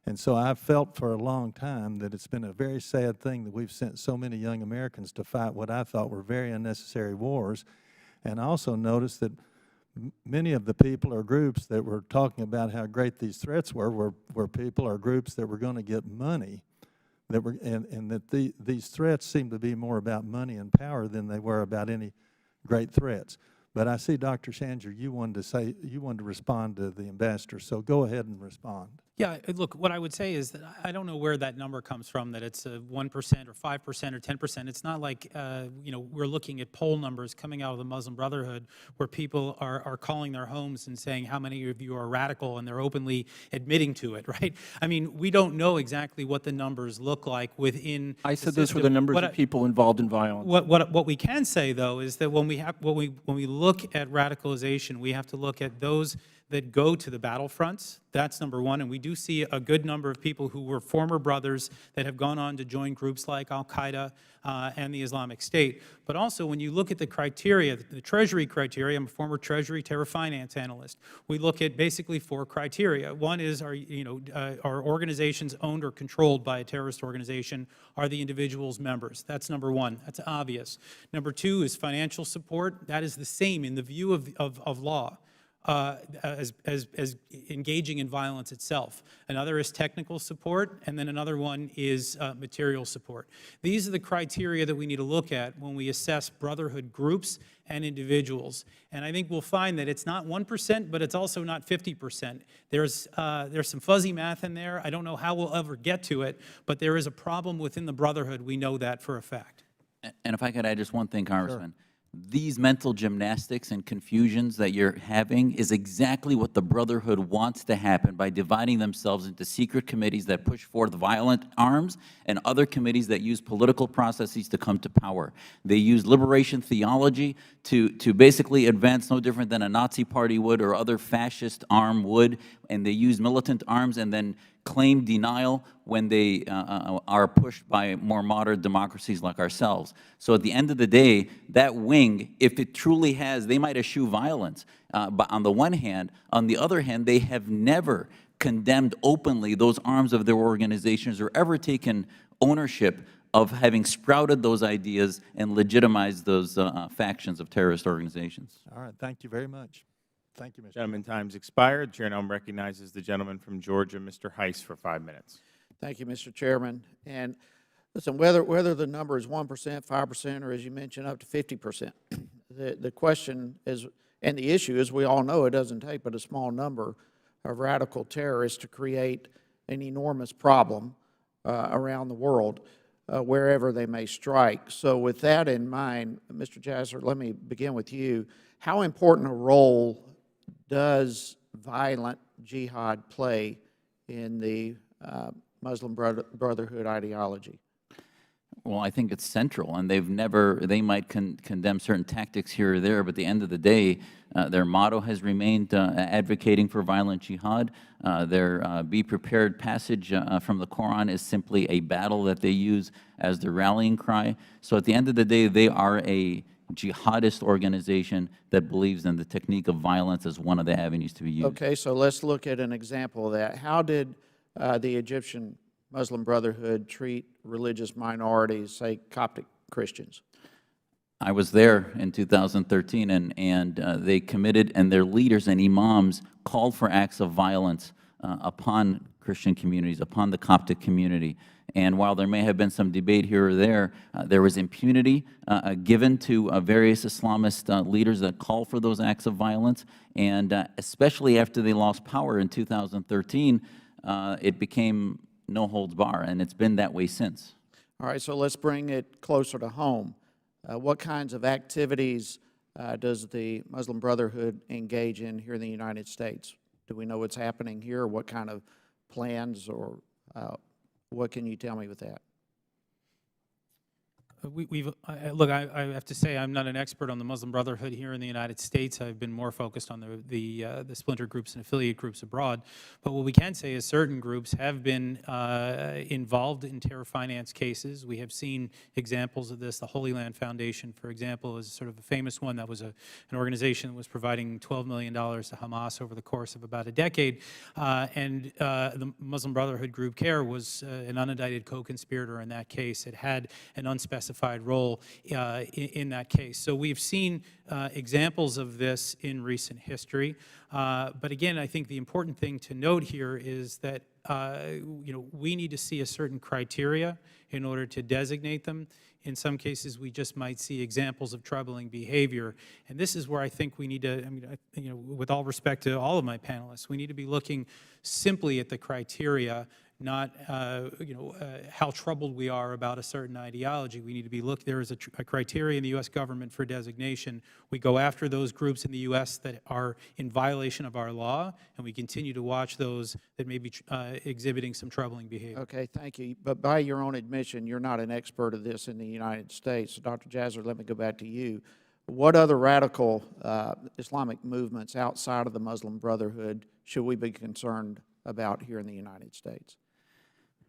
And so I've felt for a long time that it's been a very sad thing that we've sent so many young Americans to fight what I thought were very unnecessary wars. And I also noticed that many of the people or groups that were talking about how great these threats were people or groups that were going to get money, that were, and that these threats seem to be more about money and power than they were about any great threats. But I see, Dr. Shanger, you wanted to respond to the ambassador, so go ahead and respond. Yeah, look, what I would say is that I don't know where that number comes from, that it's 1% or 5% or 10%. It's not like, you know, we're looking at poll numbers coming out of the Muslim Brotherhood where people are calling their homes and saying how many of you are radical, and they're openly admitting to it, right? I mean, we don't know exactly what the numbers look like within I said those were the numbers of people involved in violence. What we can say, though, is that when we look at radicalization, we have to look at those that go to the battlefronts. That's number one, and we do see a good number of people who were former brothers that have gone on to join groups like Al-Qaeda and the Islamic State. But also, when you look at the criteria, the Treasury criteria, I'm a former Treasury terror finance analyst, we look at basically 4 criteria. One is, are organizations owned or controlled by a terrorist organization? Are the individuals members? That's number one. That's obvious. Number 2 is financial support. That is the same in the view of law. As engaging in violence itself. Another is technical support, and then another one is material support. These are the criteria that we need to look at when we assess Brotherhood groups and individuals. And I think we'll find that it's not 1%, but it's also not 50%. There's some fuzzy math in there. I don't know how we'll ever get to it, but there is a problem within the Brotherhood. We know that for a fact. And if I could add just one thing, Congressman. Sure. These mental gymnastics and confusions that you're having is exactly what the Brotherhood wants to happen by dividing themselves into secret committees that push forth violent arms and other committees that use political processes to come to power. They use liberation theology to basically advance no different than a Nazi party would or other fascist arm would, and they use militant arms and then claim denial when they are pushed by more moderate democracies like ourselves. So at the end of the day, that wing, if it truly has, they might eschew violence, but on the one hand. On the other hand, they have never condemned openly those arms of their organizations or ever taken ownership of having sprouted those ideas and legitimized those factions of terrorist organizations. All right, thank you very much. Thank you, Mr. Gentleman, time's expired. Chair now recognizes the gentleman from Georgia, Mr. Heiss, for 5 minutes. Thank you, Mr. Chairman. And listen, whether the number is 1%, 5%, or as you mentioned, up to 50%, the question is, and the issue is, we all know it doesn't take but a small number of radical terrorists to create an enormous problem around the world, wherever they may strike. So with that in mind, Mr. Jasser, let me begin with you. How important a role does violent jihad play in the Muslim Brotherhood ideology? Well, I think it's central, and they might condemn certain tactics here or there, but at the end of the day, their motto has remained advocating for violent jihad. Their be prepared passage from the Quran is simply a battle that they use as their rallying cry. So at the end of the day, they are a jihadist organization that believes in the technique of violence as one of the avenues to be used. Okay, so let's look at an example of that. How did the Egyptian Muslim Brotherhood treat religious minorities, say Coptic Christians? I was there in 2013, and they committed, and their leaders and imams called for acts of violence upon Christian communities, upon the Coptic community. And while there may have been some debate here or there, there was impunity given to various Islamist leaders that called for those acts of violence. And especially after they lost power in 2013, it became no holds bar, and it's been that way since. All right, so let's bring it closer to home. What kinds of activities does the Muslim Brotherhood engage in here in the United States? Do we know what's happening here? What kind of plans, or what can you tell me with that? Look, I have to say I'm not an expert on the Muslim Brotherhood here in the United States. I've been more focused on the splinter groups and affiliate groups abroad. But what we can say is certain groups have been involved in terror finance cases. We have seen examples of this. The Holy Land Foundation, for example, is sort of a famous one. That was an organization that was providing $12 million to Hamas over the course of about a decade. And the Muslim Brotherhood group CARE was an unindicted co-conspirator in that case. It had an unspecified role in that case. So we've seen examples of this in recent history. But again, I think the important thing to note here is that we need to see a certain criteria in order to designate them. In some cases, we just might see examples of troubling behavior. And this is where I think we need to, with all respect to all of my panelists, we need to be looking simply at the criteria, not how troubled we are about a certain ideology. We need to be there is a criteria in the U.S. government for designation. We go after those groups in the U.S. that are in violation of our law, and we continue to watch those that may be exhibiting some troubling behavior. Okay, thank you. But by your own admission, you're not an expert of this in the United States. So Dr. Jasser, let me go back to you. What other radical Islamic movements outside of the Muslim Brotherhood should we be concerned about here in the United States?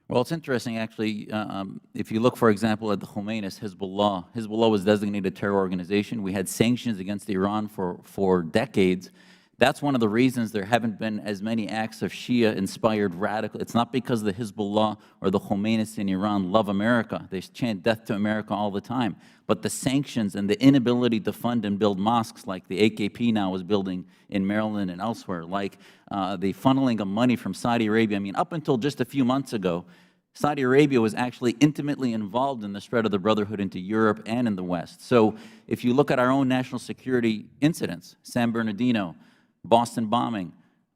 Well, it's interesting, actually. If you look, for example, at the Khomeinis, Hezbollah was designated a terror organization. We had sanctions against Iran for decades. That's one of the reasons there haven't been as many acts of Shia-inspired radical. It's not because the Hezbollah or the Khomeinis in Iran love America. They chant death to America all the time. But the sanctions and the inability to fund and build mosques like the AKP now is building in Maryland and elsewhere, like the funneling of money from Saudi Arabia. I mean, up until just a few months ago, Saudi Arabia was actually intimately involved in the spread of the Brotherhood into Europe and in the West. So if you look at our own national security incidents, San Bernardino, Boston bombing,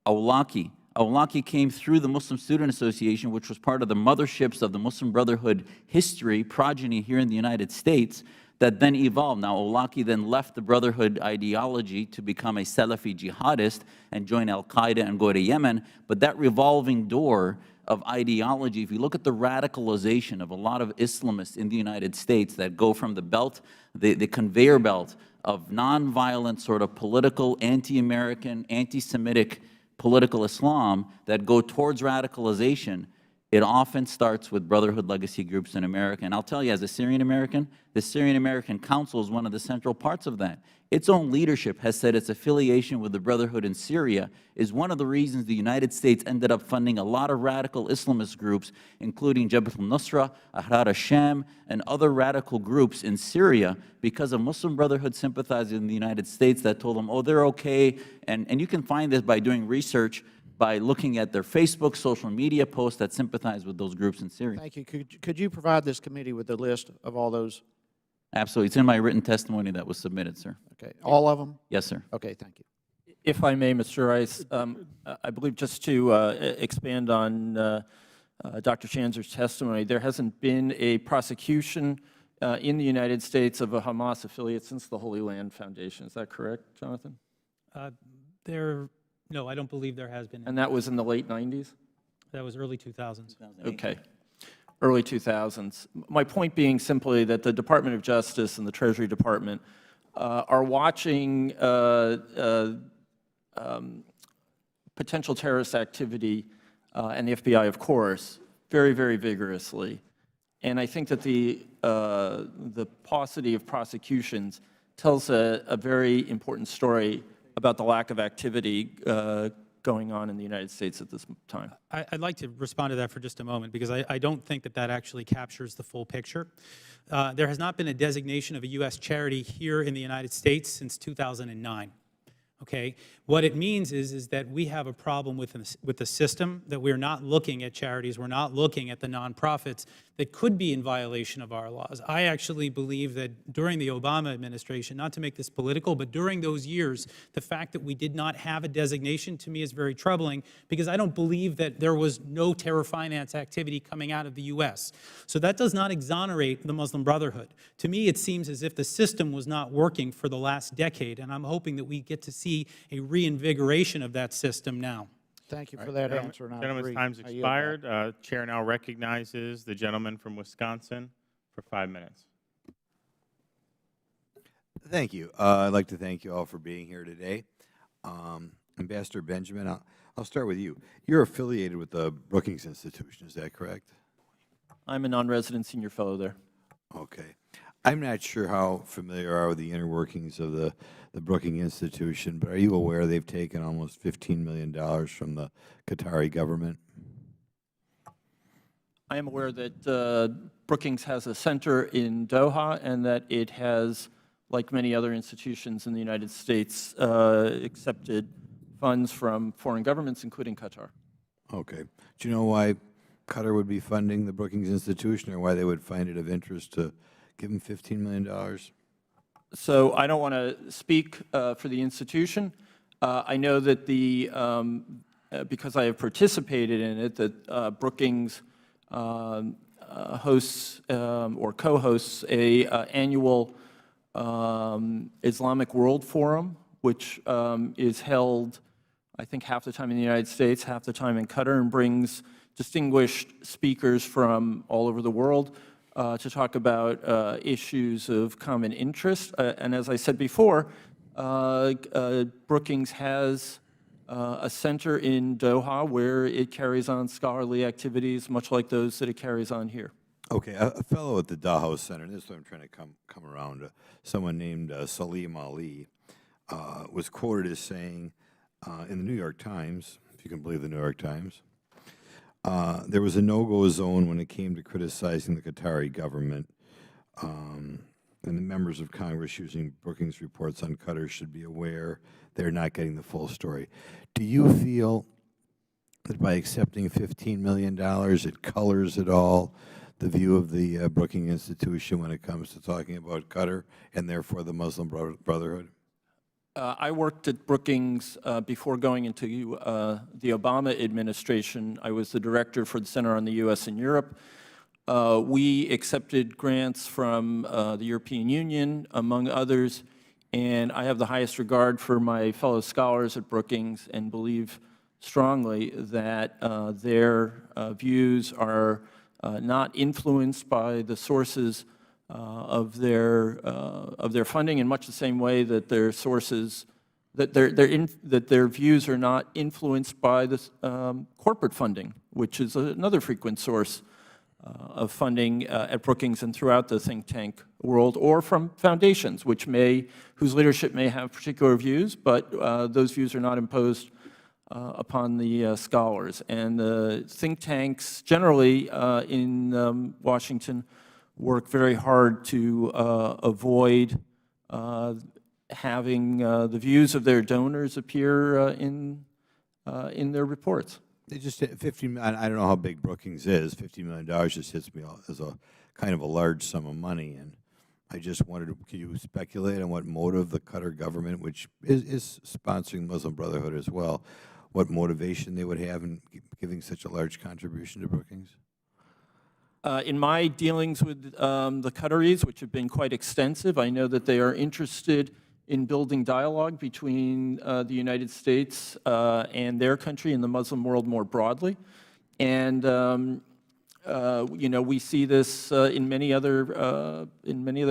Awlaki. Awlaki came through the Muslim Student Association, which was part of the motherships of the Muslim Brotherhood history, progeny here in the United States, that then evolved. Now, Awlaki then left the Brotherhood ideology to become a Salafi jihadist and join al-Qaeda and go to Yemen, but that revolving door of ideology, if you look at the radicalization of a lot of Islamists in the United States that go from the belt, the conveyor belt of nonviolent sort of political, anti-American, anti-Semitic political Islam that go towards radicalization, it often starts with Brotherhood legacy groups in America. And I'll tell you, as a Syrian American, the Syrian American Council is one of the central parts of that. Its own leadership has said its affiliation with the Brotherhood in Syria is one of the reasons the United States ended up funding a lot of radical Islamist groups, including Jabhat al-Nusra, Ahrar al-Sham, and other radical groups in Syria, because of Muslim Brotherhood sympathizers in the United States that told them, oh, they're okay. And you can find this by doing research, by looking at their Facebook, social media posts that sympathize with those groups in Syria. Thank you. Could you provide this committee with a list of all those? Absolutely. It's in my written testimony that was submitted, sir. Okay. All of them? Yes, sir. Okay, thank you. If I may, Mr. Rice, I believe just to expand on Dr. Chanzer's testimony, there hasn't been a prosecution in the United States of a Hamas affiliate since the Holy Land Foundation. Is that correct, Jonathan? There No, I don't believe there has been. And that was in the late 90s? That was early 2000s. Okay. Early 2000s. My point being simply that the Department of Justice and the Treasury Department are watching potential terrorist activity, and the FBI, of course, very, very vigorously. And I think that the paucity of prosecutions tells a very important story about the lack of activity going on in the United States at this time. I'd like to respond to that for just a moment, because I don't think that that actually captures the full picture. There has not been a designation of a U.S. charity here in the United States since 2009. Okay? What it means is that we have a problem with the system, that we're not looking at charities, we're not looking at the nonprofits that could be in violation of our laws. I actually believe that during the Obama administration, not to make this political, but during those years, the fact that we did not have a designation to me is very troubling, because I don't believe that there was no terror finance activity coming out of the U.S. So that does not exonerate the Muslim Brotherhood. To me, it seems as if the system was not working for the last decade, and I'm hoping that we get to see a reinvigoration of that system now. Thank you for that answer, and I Gentleman's agree. time's I yield back. expired. Chair now recognizes the gentleman from Wisconsin for 5 minutes. Thank you. I'd like to thank you all for being here today. Ambassador Benjamin, I'll start with you. You're affiliated with the Brookings Institution, is that correct? I'm a non-resident senior fellow there. Okay. I'm not sure how familiar you are with the inner workings of the Brookings Institution, but are you aware they've taken almost $15 million from the Qatari government? I am aware that Brookings has a center in Doha, and that it has, like many other institutions in the United States, accepted funds from foreign governments, including Qatar. Okay. Do you know why Qatar would be funding the Brookings Institution, or why they would find it of interest to give them $15 million? So I don't want to speak for the institution. I know that because I have participated in it, that Brookings hosts or co-hosts a annual Islamic World Forum, which is held, I think, half the time in the United States, half the time in Qatar, and brings distinguished speakers from all over the world to talk about issues of common interest. And as I said before, Brookings has a center in Doha where it carries on scholarly activities, much like those that it carries on here. Okay, a fellow at the Doha Center, and this is what I'm trying to come around, someone named Salim Ali, was quoted as saying in the New York Times, if you can believe the New York Times, there was a no-go zone when it came to criticizing the Qatari government, and the members of Congress using Brookings reports on Qatar should be aware they're not getting the full story. Do you feel that by accepting $15 million, it colors at all the view of the Brookings Institution when it comes to talking about Qatar and therefore the Muslim Brotherhood? I worked at Brookings before going into the Obama administration. I was the director for the Center on the U.S. and Europe. We accepted grants from the European Union, among others, and I have the highest regard for my fellow scholars at Brookings and believe strongly that their views are not influenced by the sources of their funding, in much the same way that their sources, that their views are not influenced by the corporate funding, which is another frequent source of funding at Brookings and throughout the think tank world, or from foundations, whose leadership may have particular views, but those views are not imposed upon the scholars. And the think tanks generally in Washington work very hard to avoid having the views of their donors appear in their reports. They just hit 15. I don't know how big Brookings is. $50 million just hits me as a kind of a large sum of money, and I just wondered, could you speculate on what motive the Qatar government, which is sponsoring Muslim Brotherhood as well, what motivation they would have in giving such a large contribution to Brookings? In my dealings with the Qataris, which have been quite extensive, I know that they are interested in building dialogue between the United States and their country and the Muslim world more broadly. And you know, we see this in many other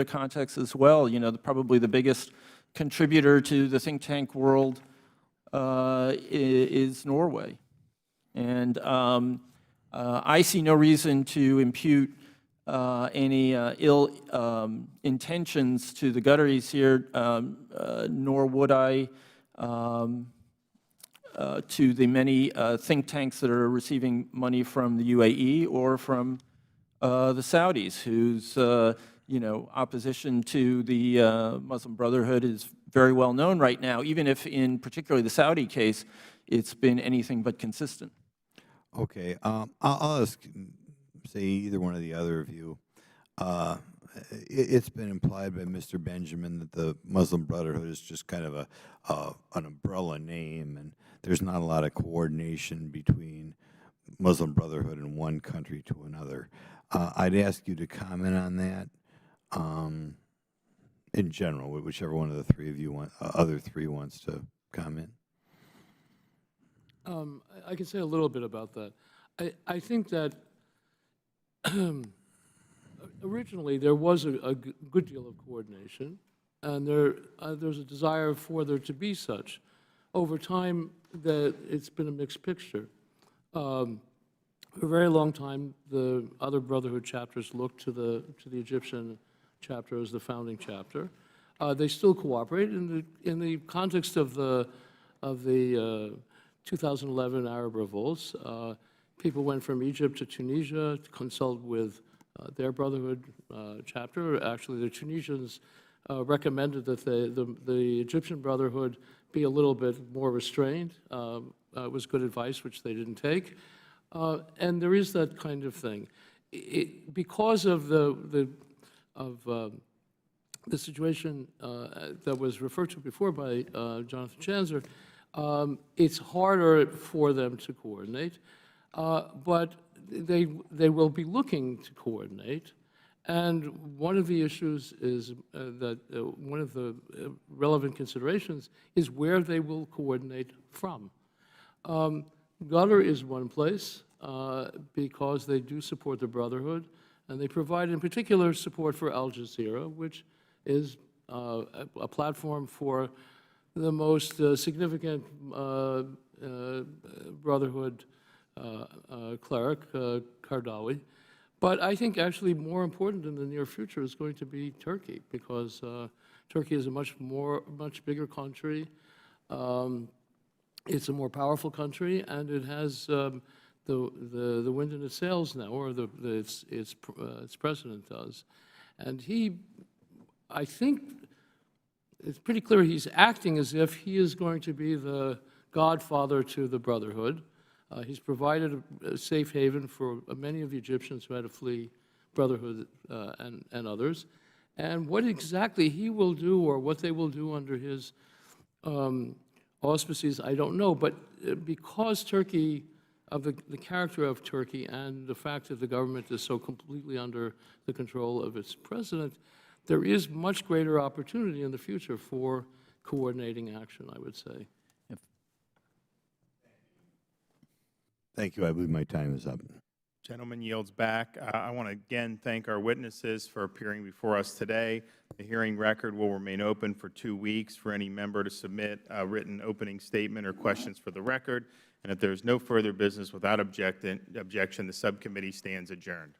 contexts as well. You know, probably the biggest contributor to the think tank world is Norway, and I see no reason to impute any ill intentions to the Gutteries here, nor would I to the many think tanks that are receiving money from the UAE or from the Saudis, whose you know, opposition to the Muslim Brotherhood is very well known right now, even if in particularly the Saudi case, it's been anything but consistent. Okay, I'll ask, say, either one of the other of you. It's been implied by Mr. Benjamin that the Muslim Brotherhood is just kind of an umbrella name, and there's not a lot of coordination between Muslim Brotherhood in one country to another. I'd ask you to comment on that in general, whichever one of the three of you other three wants to comment. I can say a little bit about that. I think that originally there was a good deal of coordination, and there's a desire for there to be such. Over time, it's been a mixed picture. For a very long time, the other Brotherhood chapters looked to the Egyptian chapter as the founding chapter. They still cooperate in the context of the 2011 Arab revolts. People went from Egypt to Tunisia to consult with their Brotherhood chapter. Actually, the Tunisians recommended that the Egyptian Brotherhood be a little bit more restrained. It was good advice, which they didn't take. And there is that kind of thing. Because of the situation that was referred to before by Jonathan Chanzer, it's harder for them to coordinate, but they will be looking to coordinate. And one of the issues is that one of the relevant considerations is where they will coordinate from. Qatar is one place because they do support the Brotherhood, and they provide in particular support for Al Jazeera, which is a platform for the most significant Brotherhood cleric, Qaradawi. But I think actually more important in the near future is going to be Turkey, because Turkey is a much bigger country. It's a more powerful country, and it has the wind in its sails now, or its president does. And I think it's pretty clear he's acting as if he is going to be the godfather to the Brotherhood. He's provided a safe haven for many of the Egyptians who had to flee Brotherhood and others. And what exactly he will do or what they will do under his auspices, I don't know. But because Turkey, of the character of Turkey and the fact that the government is so completely under the control of its president, there is much greater opportunity in the future for coordinating action, I would say. Thank you. I believe my time is up. Gentleman yields back. I want to again thank our witnesses for appearing before us today. The hearing record will remain open for 2 weeks for any member to submit a written opening statement or questions for the record. And if there is no further business without objection, the subcommittee stands adjourned.